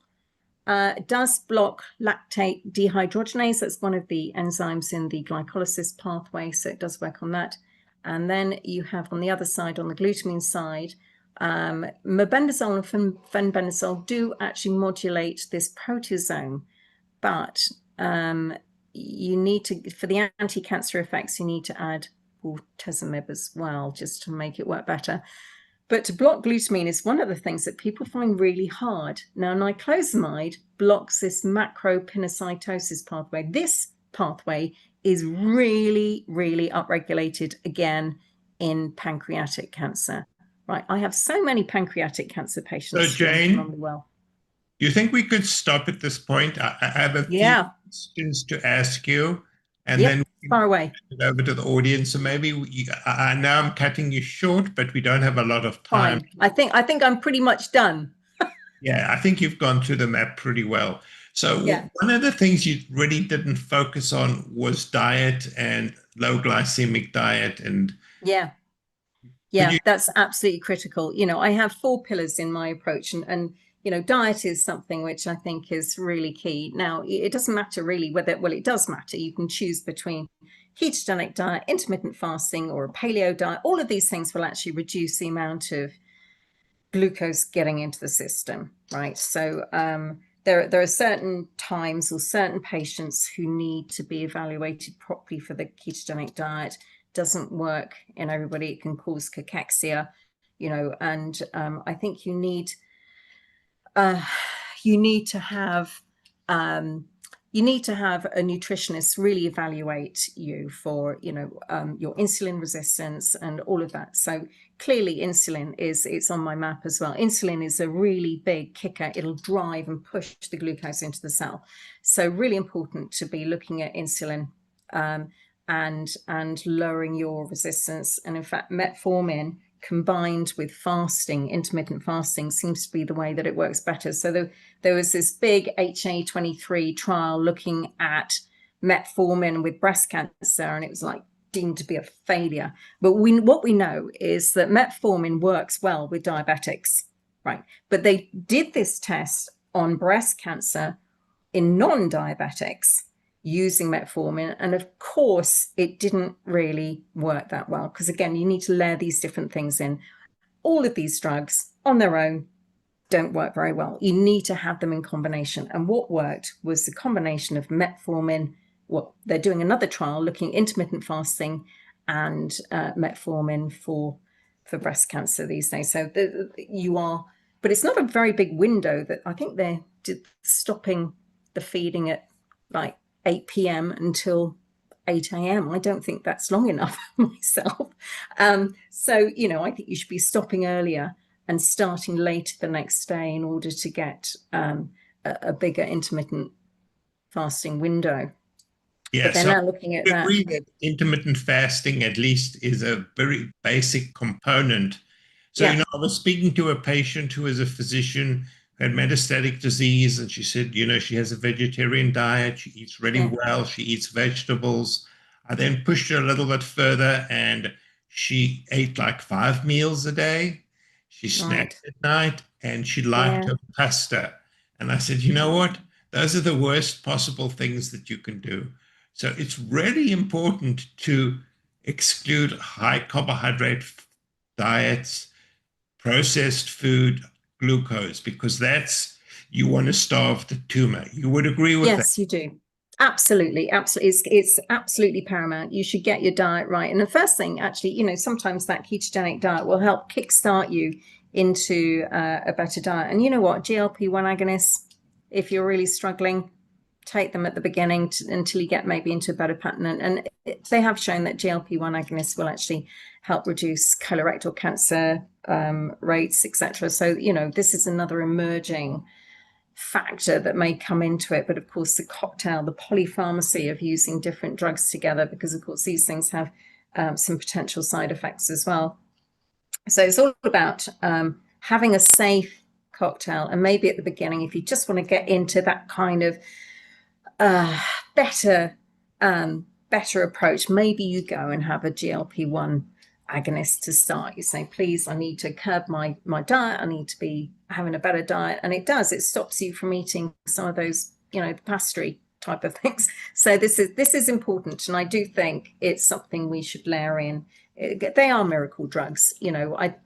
does block lactate dehydrogenase. That's one of the enzymes in the glycolysis pathway. So it does work on that. And then you have on the other side, on the glutamine side, mebendazole and fenbendazole do actually modulate this proteasome. But you need to, for the anti-cancer effects, you need to add bortezomib as well, just to make it work better. But to block glutamine is one of the things that people find really hard. Now, niclosamide blocks this macropinocytosis pathway. This pathway is really, really upregulated again in pancreatic cancer. Right, I have so many pancreatic cancer patients. So, Jane, you think we could stop at this point? I have a few questions to ask you, and then we far away over to the audience. So maybe I know I'm cutting you short, but we don't have a lot of time. Fine. I think I'm pretty much done. Yeah, I think you've gone through the map pretty well. So Yeah. one of the things you really didn't focus on was diet and low glycemic diet. And Yeah. could Yeah, you, that's absolutely critical. I have 4 pillars in my approach, and diet is something which I think is really key. Now, it doesn't matter really whether, well, it does matter. You can choose between ketogenic diet, intermittent fasting, or a paleo diet. All of these things will actually reduce the amount of glucose getting into the system, right? So there are certain times or certain patients who need to be evaluated properly for the ketogenic diet. Doesn't work in everybody. It can cause cachexia, and I think you need to have a nutritionist really evaluate you for your insulin resistance and all of that. So clearly insulin it's on my map as well. Insulin is a really big kicker. It'll drive and push the glucose into the cell. So really important to be looking at insulin and lowering your resistance. And in fact, metformin combined with fasting, intermittent fasting, seems to be the way that it works better. So there was this big HA23 trial looking at metformin with breast cancer, and it was like deemed to be a failure. But what we know is that metformin works well with diabetics, right? But they did this test on breast cancer in non-diabetics using metformin, and of course it didn't really work that well, because again, you need to layer these different things in. All of these drugs on their own don't work very well. You need to have them in combination, and what worked was the combination of metformin. Well, they're doing another trial looking intermittent fasting and metformin for breast cancer these days. So but it's not a very big window. That I think they're stopping the feeding at like 8 p.m. until 8 a.m. I don't think that's long enough myself. So, I think you should be stopping earlier and starting later the next day in order to get a bigger intermittent fasting window. yeah, But they're so now looking at I that. agree that intermittent fasting at least is a very basic component. So, Yeah. I was speaking to a patient who is a physician who had metastatic disease, and she said, she has a vegetarian diet. She eats really Yeah. well. She eats vegetables. I then pushed her a little bit further, and she ate like 5 meals a day. She snacked Right. at night, and she liked Yeah. her pasta. And I said, you know what? Those are the worst possible things that you can do. So it's really important to exclude high carbohydrate diets, processed food, glucose, because you want to starve the tumor. You would agree with that? Yes, you do. Absolutely. It's absolutely paramount. You should get your diet right. And the first thing, actually, sometimes that ketogenic diet will help kickstart you into a better diet. And you know what? GLP-1 agonists, if you're really struggling, take them at the beginning until you get maybe into a better pattern. And they have shown that GLP-1 agonists will actually help reduce colorectal cancer rates, etc. So, this is another emerging factor that may come into it. But of course, the cocktail, the polypharmacy of using different drugs together, because of course these things have some potential side effects as well. So it's all about having a safe cocktail. And maybe at the beginning, if you just want to get into that kind of better approach, maybe you go and have a GLP-1 agonist to start. You say, please, I need to curb my diet. I need to be having a better diet. And it stops you from eating some of those, the pastry type of things. So this is important. And I do think it's something we should layer in. They are miracle drugs, and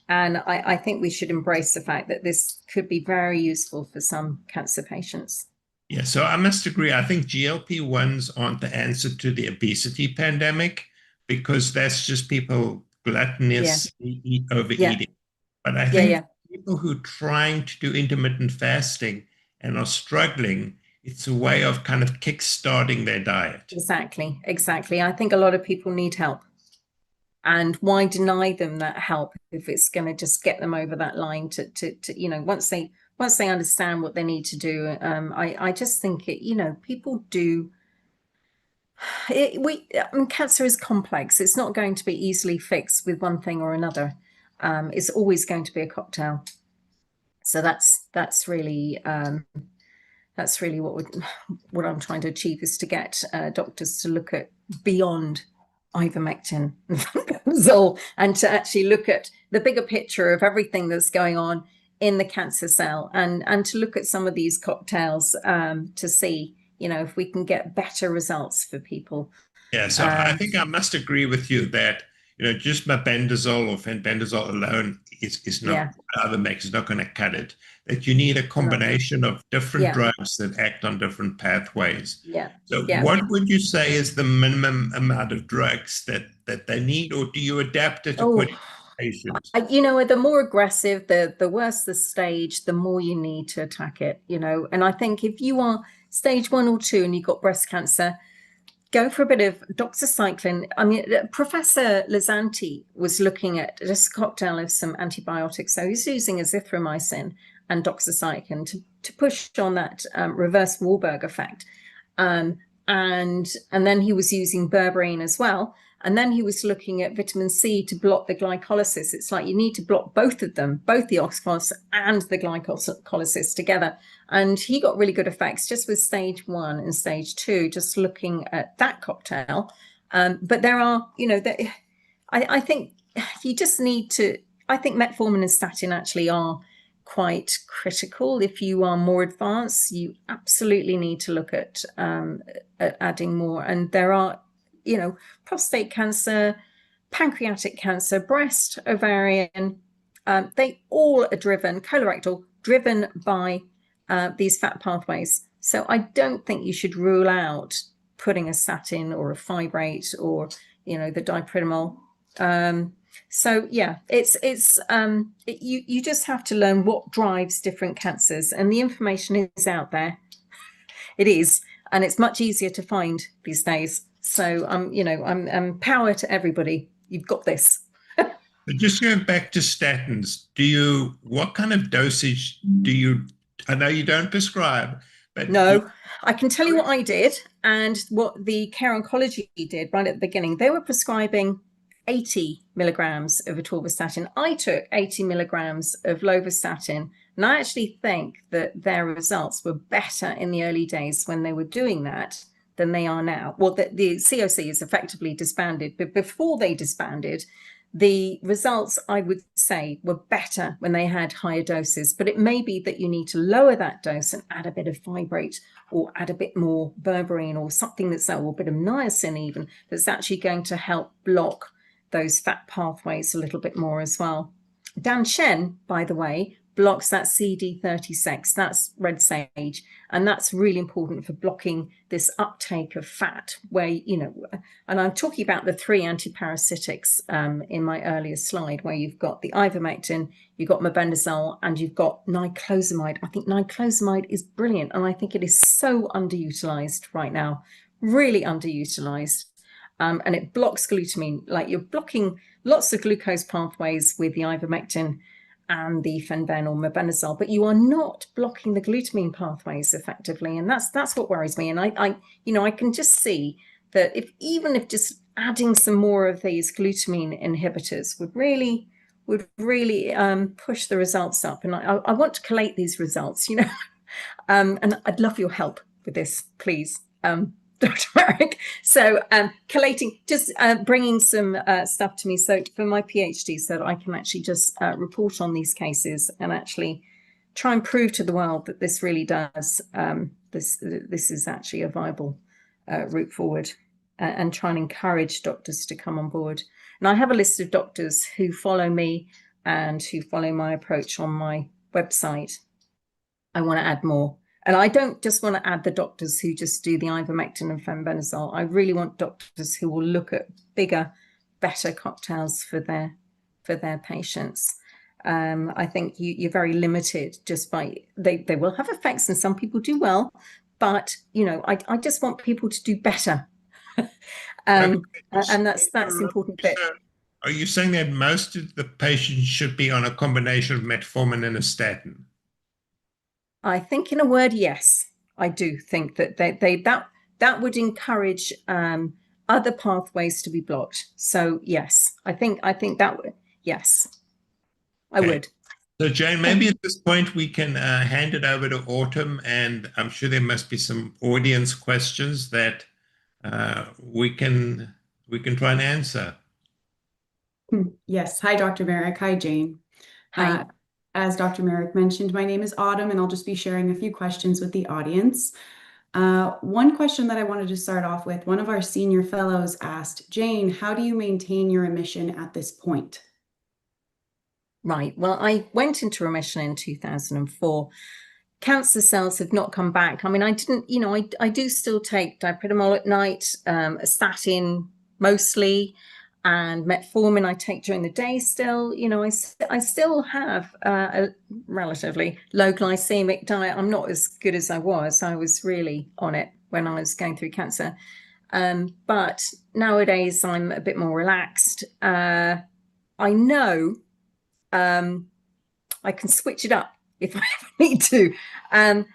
I think we should embrace the fact that this could be very useful for some cancer patients. Yeah, so I must agree. I think GLP-1s aren't the answer to the obesity pandemic, because that's just people gluttonously overeating. But I think people who are trying to do intermittent fasting and are struggling, it's a way of kind of kickstarting their diet. Exactly. I think a lot of people need help. And why deny them that help if it's going to just get them over that line to once they understand what they need to do. I just think people do. Cancer is complex. It's not going to be easily fixed with one thing or another. It's always going to be a cocktail. So that's really that's really what I'm trying to achieve, is to get doctors to look at beyond ivermectin and fenbendazole, and to actually look at the bigger picture of everything that's going on in the cancer cell, and to look at some of these cocktails to see, if we can get better results for people. Yeah, so I think I must agree with you that just mebendazole or fenbendazole alone is not, ivermectin is not going to cut it. That you need a combination of different drugs that act on different pathways. So what would you say is the minimum amount of drugs that they need, or do you adapt it according to patients? The more aggressive, the worse the stage, the more you need to attack it, and I think if you are stage 1 or 2 and you've got breast cancer, go for a bit of doxycycline. I mean, Professor Lazanti was looking at just a cocktail of some antibiotics. So he's using azithromycin and doxycycline to push on that reverse Warburg effect. And then he was using berberine as well. And then he was looking at vitamin C to block the glycolysis. It's like you need to block both of them, both the oxycolysis and the glycolysis together. And he got really good effects just with stage 1 and stage 2, just looking at that cocktail. But there are, I think you just need to, I think metformin and statin actually are quite critical. If you are more advanced, you absolutely need to look at adding more. And there are, prostate cancer, pancreatic cancer, breast, ovarian, they all are colorectal, driven by these fat pathways. So I don't think you should rule out putting a statin or a fibrate or, the dipridamol. So yeah, you just have to learn what drives different cancers, and the information is out there. It is, and it's much easier to find these days. So I'm power to everybody. You've got this. But just going back to statins, what kind of dosage I know you don't prescribe, but no, I can tell you what I did and what the Care Oncology did right at the beginning. They were prescribing 80 milligrams of atorvastatin. I took 80 milligrams of lovastatin, and I actually think that their results were better in the early days when they were doing that than they are now. Well, the COC is effectively disbanded, but before they disbanded, the results, I would say, were better when they had higher doses. But it may be that you need to lower that dose and add a bit of fibrate, or add a bit more berberine, or something or a bit of niacin even, that's actually going to help block those fat pathways a little bit more as well. Dan Shen, by the way, blocks that CD36, that's red sage, and that's really important for blocking this uptake of fat, where, and I'm talking about the 3 antiparasitics in my earlier slide, where you've got the ivermectin, you've got mebendazole, and you've got niclosamide. I think niclosamide is brilliant, and I think it is so underutilized right now, really underutilized. And it blocks glutamine, like you're blocking lots of glucose pathways with the ivermectin and the fenben or mebendazole, but you are not blocking the glutamine pathways effectively, and that's what worries me. And I can just see that even if just adding some more of these glutamine inhibitors would really push the results up. And I want to collate these results, and I'd love your help with this, please. Dr. Marik. So collating, just bringing some stuff to me, so for my PhD, so that I can actually just report on these cases and actually try and prove to the world that this really does, this is actually a viable route forward, and try and encourage doctors to come on board. And I have a list of doctors who follow me and who follow my approach on my website. I want to add more. And I don't just want to add the doctors who just do the ivermectin and fenbendazole. I really want doctors who will look at bigger, better cocktails for their patients. I think you're very limited just by, they will have effects, and some people do well, but I just want people to do better. And that's the important bit. Are you saying that most of the patients should be on a combination of metformin and a statin? I think, in a word, yes. I do think that that would encourage other pathways to be blocked. So yes, I think that would, yes, I would. So, Jane, maybe at this point we can hand it over to Autumn, and I'm sure there must be some audience questions that we can try and answer. Yes. Hi, Dr. Marik. Hi, Jane. Hi. As Dr. Marik mentioned, my name is Autumn, and I'll just be sharing a few questions with the audience. One question that I wanted to start off with, one of our senior fellows asked, Jane, how do you maintain your remission at this point? Right. Well, I went into remission in 2004. Cancer cells have not come back. I mean, I didn't, I do still take dipridamole at night, a statin mostly, and metformin I take during the day still. I still have a relatively low glycemic diet. I'm not as good as I was. I was really on it when I was going through cancer. But nowadays I'm a bit more relaxed. I know I can switch it up if I ever need to. And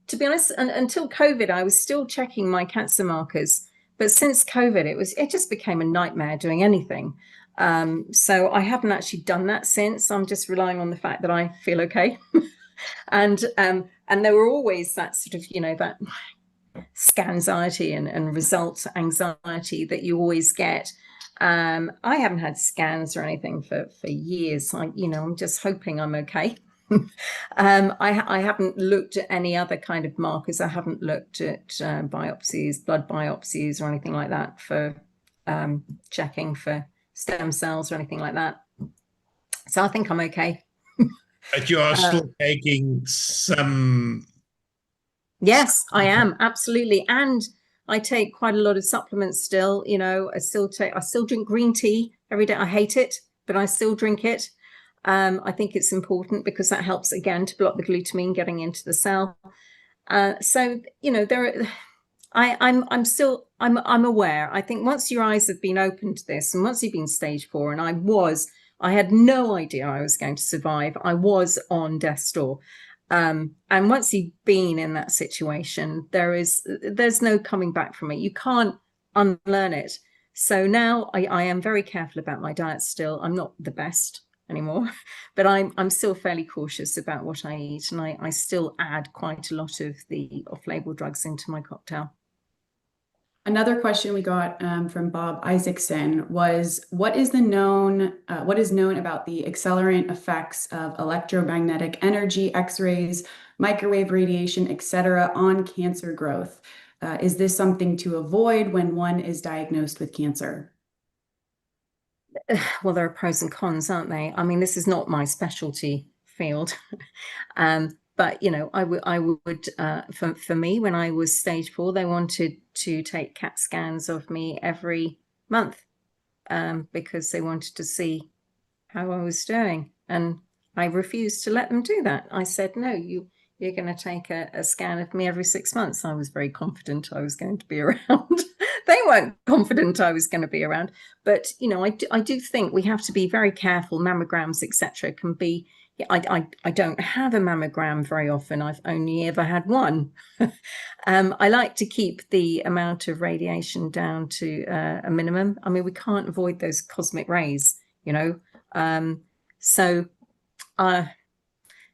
to be honest, until COVID, I was still checking my cancer markers. But since COVID, it just became a nightmare doing anything. So I haven't actually done that since. I'm just relying on the fact that I feel okay. And there were always that sort of, that scanxiety and results anxiety that you always get. I haven't had scans or anything for years. I'm just hoping I'm okay. I haven't looked at any other kind of markers. I haven't looked at biopsies, blood biopsies or anything like that for checking for stem cells or anything like that. So I think I'm okay. But you are still taking some... Yes, I am, absolutely. And I take quite a lot of supplements still. I still drink green tea every day. I hate it, but I still drink it. I think it's important because that helps again to block the glutamine getting into the cell. So I'm aware. I think once your eyes have been open to this, and once you've been stage 4, and I had no idea I was going to survive. I was on death's door. And once you've been in that situation, there's no coming back from it. You can't unlearn it. So now I am very careful about my diet still. I'm not the best anymore, but I'm still fairly cautious about what I eat, and I still add quite a lot of the off-label drugs into my cocktail. Another question we got from Bob Isaacson was, what is known about the accelerant effects of electromagnetic energy, X-rays, microwave radiation, etc., on cancer growth? Is this something to avoid when one is diagnosed with cancer? Well, there are pros and cons, aren't they? I mean, this is not my specialty field. But, I would for me, when I was stage 4, they wanted to take CAT scans of me every month because they wanted to see how I was doing. And I refused to let them do that. I said, no, you're going to take a scan of me every 6 months. I was very confident I was going to be around. They weren't confident I was going to be around. But, I do think we have to be very careful. Mammograms, etc., can be... I don't have a mammogram very often. I've only ever had one. I like to keep the amount of radiation down to a minimum. I mean, we can't avoid those cosmic rays, so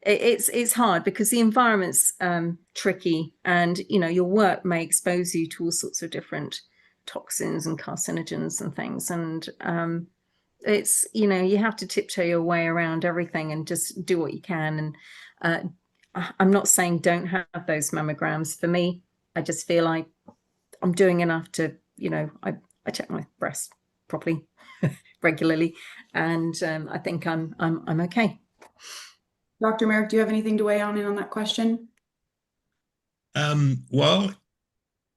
it's hard because the environment's tricky, and your work may expose you to all sorts of different toxins and carcinogens and things, and it's you have to tiptoe your way around everything and just do what you can. And I'm not saying don't have those mammograms. For me, I just feel like I'm doing enough to I check my breast properly regularly, and I think I'm okay. Dr. Marik, do you have anything to weigh in on that question? Well,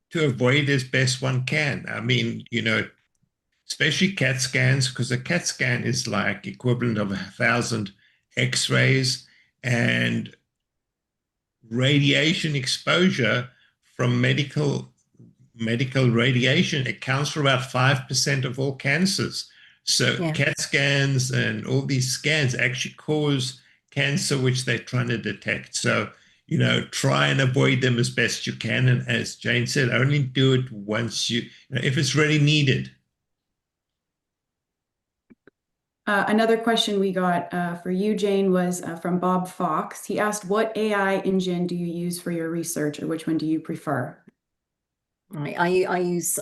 to avoid as best one can. I mean, especially CAT scans, because a CAT scan is like equivalent of 1,000 X-rays, and radiation exposure from medical radiation accounts for about 5% of all cancers. So yeah. CAT scans and all these scans actually cause cancer, which they're trying to detect. So, try and avoid them as best you can. And as Jane said, only do it once if it's really needed. Another question we got for you, Jane, was from Bob Fox. He asked, what AI engine do you use for your research, or which one do you prefer? I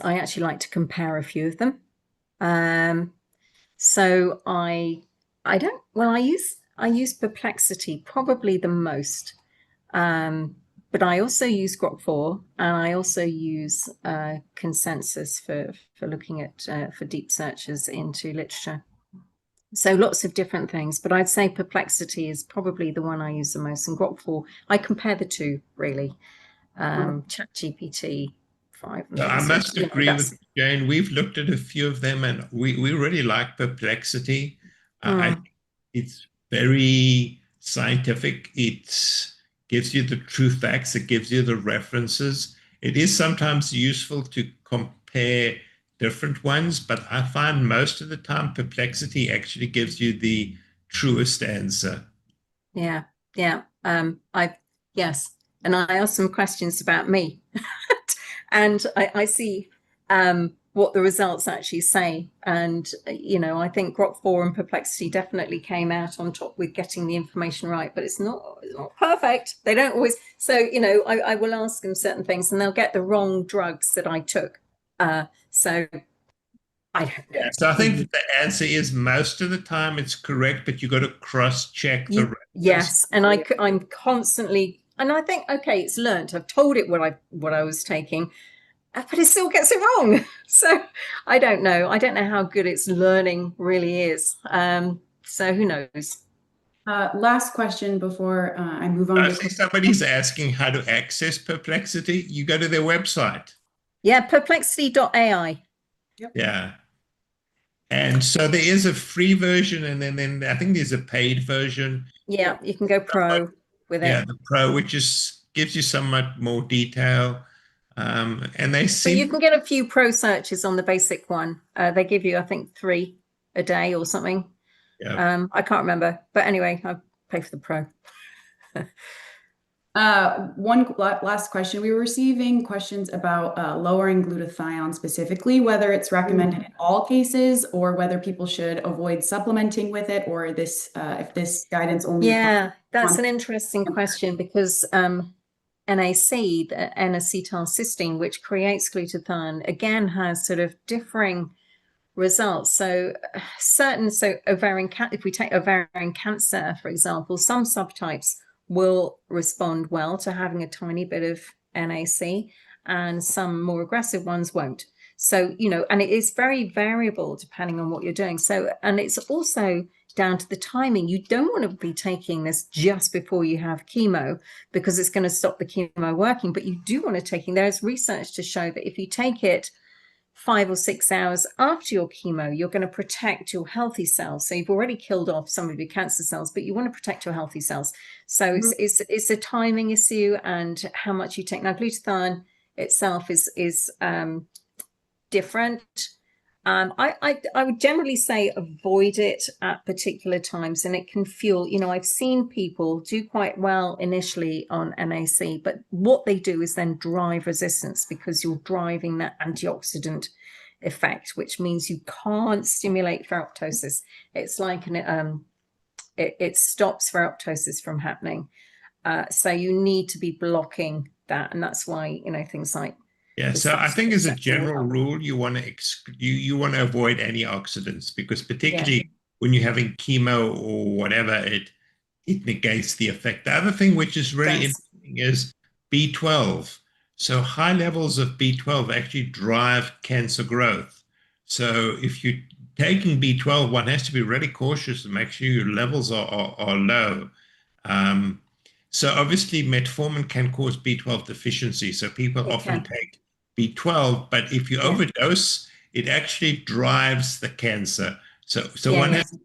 actually like to compare a few of them. So I use Perplexity probably the most. But I also use Grok 4, and I also use Consensus for looking at for deep searches into literature. So lots of different things, but I'd say Perplexity is probably the one I use the most, and Grok 4, I compare the two really. ChatGPT 5. So I must agree with Jane. We've looked at a few of them, and we really like Perplexity. I think it's very scientific. It gives you the true facts. It gives you the references. It is sometimes useful to compare different ones, but I find most of the time Perplexity actually gives you the truest answer. Yeah. Yes. And I asked some questions about me. And I see what the results actually say. And, I think Grok 4 and Perplexity definitely came out on top with getting the information right, but it's not perfect. They don't always. So, I will ask them certain things and they'll get the wrong drugs that I took. So I don't know. Yeah, so I think that the answer is most of the time it's correct, but you got to cross-check the references. Yes, and I'm constantly, and I think, okay, it's learnt. I've told it what I was taking, but it still gets it wrong. So I don't know. I don't know how good its learning really is. So who knows? Last question before I move on. I think somebody's asking how to access Perplexity. You go to their website. Yeah, perplexity.ai. Yep. Yeah. And so there is a free version, and then I think there's a paid version. Yeah, you can go pro with it. Yeah, the pro, which gives you somewhat more detail. And they So seem. you can get a few pro searches on the basic one. They give you, I think, 3 a day or something. Yeah. I can't remember, but anyway, I pay for the pro. One last question. We were receiving questions about lowering glutathione specifically, whether it's recommended in all cases or whether people should avoid supplementing with it, or if this guidance only. Yeah, that's an interesting question because NAC, the N-acetylcysteine, which creates glutathione, again has sort of differing results. So if we take ovarian cancer, for example, some subtypes will respond well to having a tiny bit of NAC, and some more aggressive ones won't. So, and it is very variable depending on what you're doing. So, and it's also down to the timing. You don't want to be taking this just before you have chemo because it's going to stop the chemo working, but you do want to take it. There's research to show that if you take it 5 or 6 hours after your chemo, you're going to protect your healthy cells. So you've already killed off some of your cancer cells, but you want to protect your healthy cells. So it's a timing issue and how much you take. Now, glutathione itself is different. I would generally say avoid it at particular times, and it can fuel, I've seen people do quite well initially on NAC, but what they do is then drive resistance because you're driving that antioxidant effect, which means you can't stimulate ferroptosis. It's like it stops ferroptosis from happening. So you need to be blocking that, and that's why things like. Yeah, so I think as a general rule, you want to avoid antioxidants because particularly when you're having chemo or whatever, it negates the effect. The other thing which is really interesting is B12. So high levels of B12 actually drive cancer growth. So if you're taking B12, one has to be really cautious and make sure your levels are low. So obviously metformin can cause B12 deficiency. So people often take B12, but if you overdose, it actually drives the cancer. So one has to be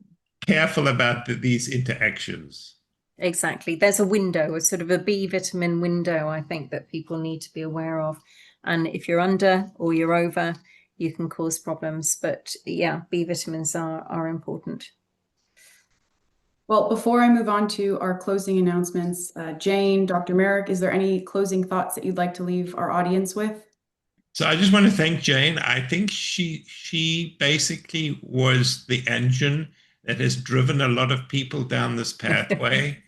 careful about these interactions. Exactly. There's a window, a sort of a B vitamin window, I think, that people need to be aware of. And if you're under or you're over, you can cause problems. But yeah, B vitamins are important. Well, before I move on to our closing announcements, Jane, Dr. Marik, is there any closing thoughts that you'd like to leave our audience with? So I just want to thank Jane. I think she basically was the engine that has driven a lot of people down this pathway.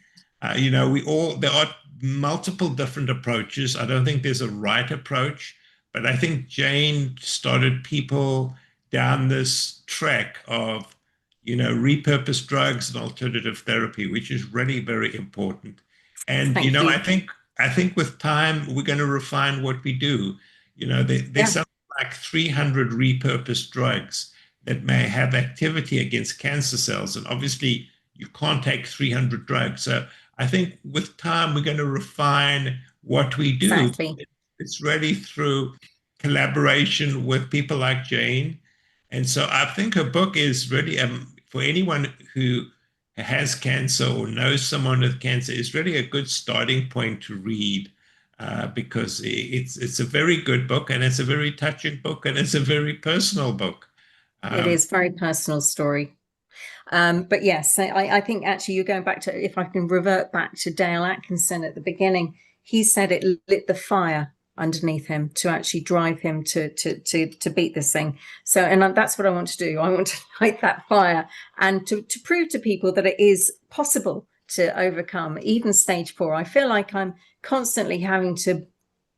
There are multiple different approaches. I don't think there's a right approach, but I think Jane started people down this track of, repurposed drugs and alternative therapy, which is really very important. And, Thank you. I think with time, we're going to refine what we do. There's something like 300 repurposed drugs that may have activity against cancer cells. And obviously, you can't take 300 drugs. So I think with time, we're going to refine what we do. Exactly. It's really through collaboration with people like Jane. And so I think her book is really, for anyone who has cancer or knows someone with cancer, is really a good starting point to read, because it's a very good book, and it's a very touching book, and it's a very personal book. It is a very personal story. But yes, I think actually you're going back to, if I can revert back to Dale Atkinson at the beginning, he said it lit the fire underneath him to actually drive him to beat this thing. So, and that's what I want to do. I want to light that fire and to prove to people that it is possible to overcome even stage 4. I feel like I'm constantly having to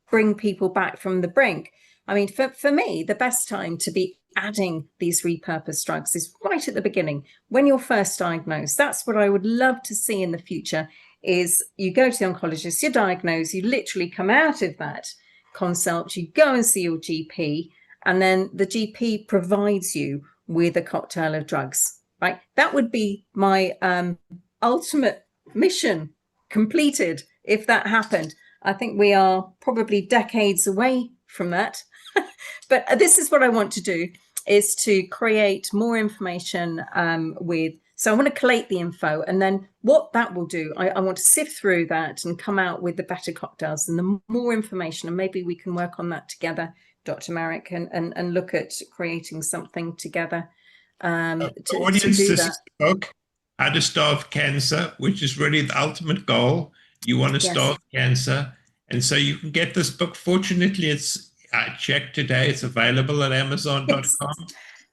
bring people back from the brink. I mean, for me, the best time to be adding these repurposed drugs is right at the beginning, when you're first diagnosed. That's what I would love to see in the future, is you go to the oncologist, you're diagnosed, you literally come out of that consult, you go and see your GP, and then the GP provides you with a cocktail of drugs, right? That would be my ultimate mission completed if that happened. I think we are probably decades away from that. But this is what I want to do, is to create more information so I want to collate the info, and then what that will do, I want to sift through that and come out with the better cocktails and the more information, and maybe we can work on that together, Dr. Marik, and look at creating something together to do this that. Is the book, How to Starve Cancer, which is really the ultimate goal. You want to starve cancer, and so you can get this book. Fortunately, I checked today, it's available at Amazon.com.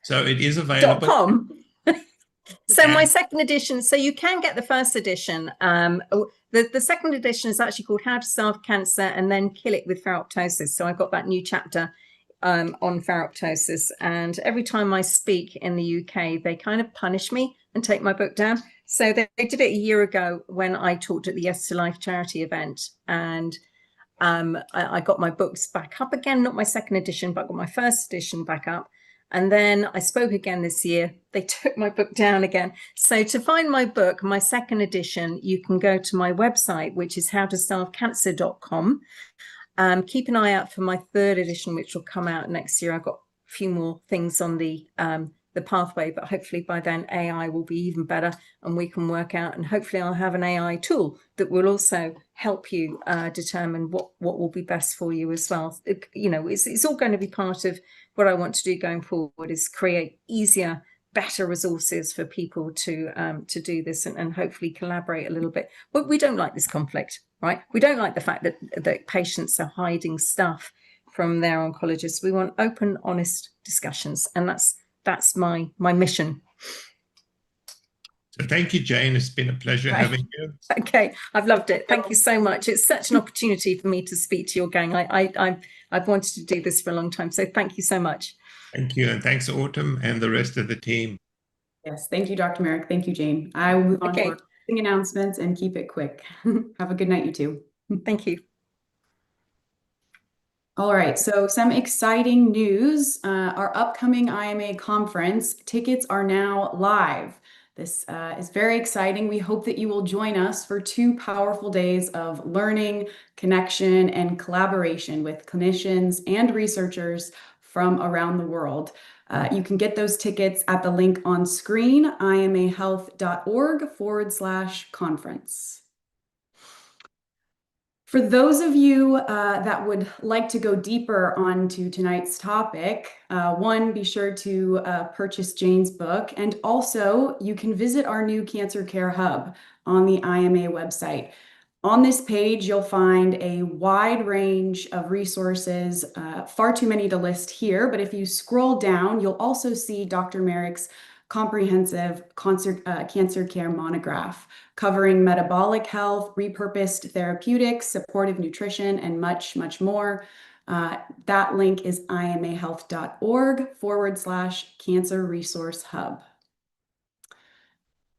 So it is available. So my second edition, so you can get the first edition. The second edition is actually called How to Starve Cancer and Then Kill It with Ferroptosis. So I've got that new chapter on ferroptosis. And every time I speak in the UK, they kind of punish me and take my book down. So they did it a year ago when I talked at the Yes to Life charity event. And I got my books back up again, not my second edition, but I got my first edition back up. And then I spoke again this year. They took my book down again. So to find my book, my second edition, you can go to my website, which is howtostarvecancer.com. Keep an eye out for my third edition, which will come out next year. I've got a few more things on the pathway, but hopefully by then AI will be even better and we can work out, and hopefully I'll have an AI tool that will also help you determine what will be best for you as well. It's all going to be part of what I want to do going forward, is create easier, better resources for people to do this and hopefully collaborate a little bit. But we don't like this conflict, right? We don't like the fact that patients are hiding stuff from their oncologists. We want open, honest discussions, and that's my mission. So thank you, Jane. It's been a pleasure having you. Okay, I've loved it. Thank you so much. It's such an opportunity for me to speak to your gang. I've wanted to do this for a long time. So thank you so much. Thank you. And thanks, Autumn, and the rest of the team. Yes, thank you, Dr. Marik. Thank you, Jane. I will move on to our announcements and keep it quick. Have a good night, you two. Thank you. All right, so some exciting news. Our upcoming IMA conference tickets are now live. This is very exciting. We hope that you will join us for 2 powerful days of learning, connection, and collaboration with clinicians and researchers from around the world. You can get those tickets at the link on screen, imahealth.org/conference. For those of you that would like to go deeper onto tonight's topic, one, be sure to purchase Jane's book, and also you can visit our new Cancer Care Hub on the IMA website. On this page, you'll find a wide range of resources, far too many to list here, but if you scroll down, you'll also see Dr. Marik's comprehensive cancer care monograph covering metabolic health, repurposed therapeutics, supportive nutrition, and much, much more. That link is imahealth.org/cancer resource hub.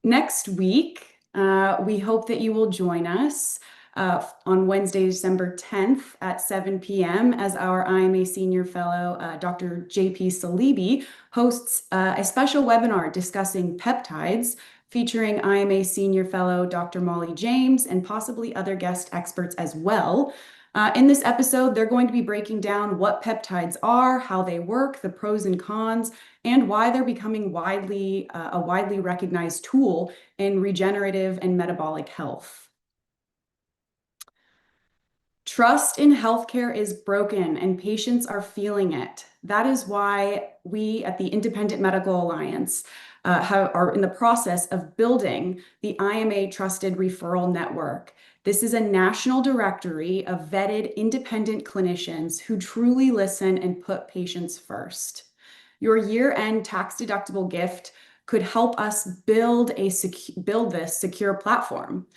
Next week, we hope that you will join us on Wednesday, December 10th at 7 p.m. as our IMA Senior Fellow, Dr. J.P. Salibi, hosts a special webinar discussing peptides featuring IMA Senior Fellow Dr. Molly James and possibly other guest experts as well. In this episode, they're going to be breaking down what peptides are, how they work, the pros and cons, and why they're becoming a widely recognized tool in regenerative and metabolic health. Trust in healthcare is broken and patients are feeling it. That is why we at the Independent Medical Alliance are in the process of building the IMA Trusted Referral Network. This is a national directory of vetted independent clinicians who truly listen and put patients first. Your year-end tax-deductible gift could help us build this secure platform,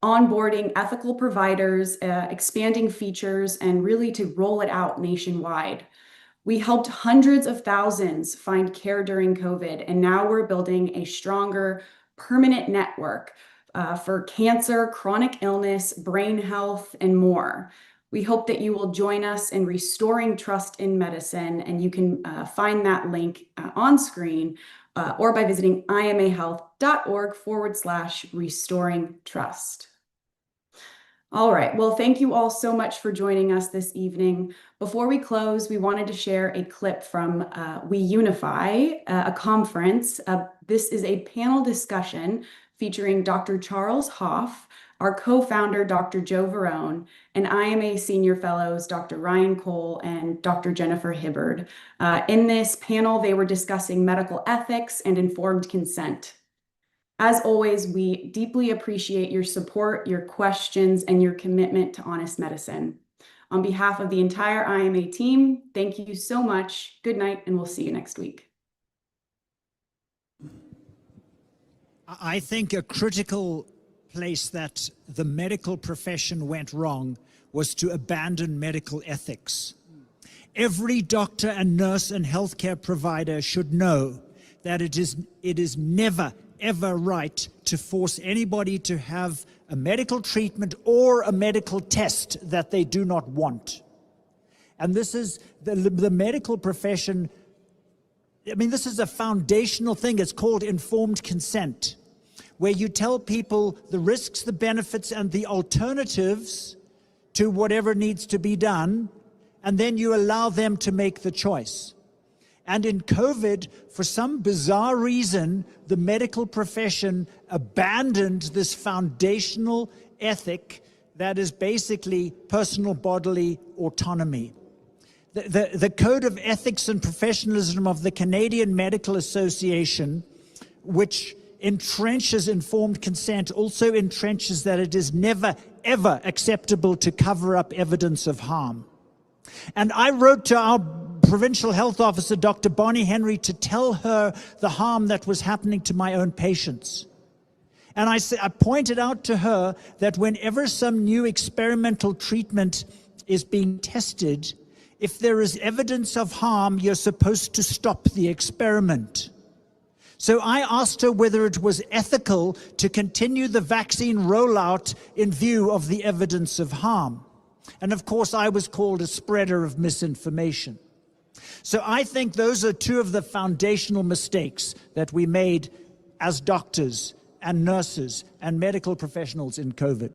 onboarding ethical providers, expanding features, and really to roll it out nationwide. We helped hundreds of thousands find care during COVID, and now we're building a stronger, permanent network for cancer, chronic illness, brain health, and more. We hope that you will join us in restoring trust in medicine, and you can find that link on screen or by visiting imahealth.org/restoring trust. All right, well, thank you all so much for joining us this evening. Before we close, we wanted to share a clip from We Unify, a conference. This is a panel discussion featuring Dr. Charles Hoff, our co-founder, Dr. Joe Verone, and IMA Senior Fellows, Dr. Ryan Cole and Dr. Jennifer Hibbard. In this panel, they were discussing medical ethics and informed consent. As always, we deeply appreciate your support, your questions, and your commitment to honest medicine. On behalf of the entire IMA team, thank you so much. Good night, and we'll see you next week. I think a critical place that the medical profession went wrong was to abandon medical ethics. Every doctor and nurse and healthcare provider should know that it is never, ever right to force anybody to have a medical treatment or a medical test that they do not want. And this is the medical profession. I mean, this is a foundational thing. It's called informed consent, where you tell people the risks, the benefits, and the alternatives to whatever needs to be done, and then you allow them to make the choice. And in COVID, for some bizarre reason, the medical profession abandoned this foundational ethic that is basically personal bodily autonomy. The Code of Ethics and Professionalism of the Canadian Medical Association, which entrenches informed consent, also entrenches that it is never, ever acceptable to cover up evidence of harm. And I wrote to our provincial health officer, Dr. Bonnie Henry, to tell her the harm that was happening to my own patients. And I pointed out to her that whenever some new experimental treatment is being tested, if there is evidence of harm, you're supposed to stop the experiment. So I asked her whether it was ethical to continue the vaccine rollout in view of the evidence of harm. And of course, I was called a spreader of misinformation. So I think those are two of the foundational mistakes that we made as doctors and nurses and medical professionals in COVID.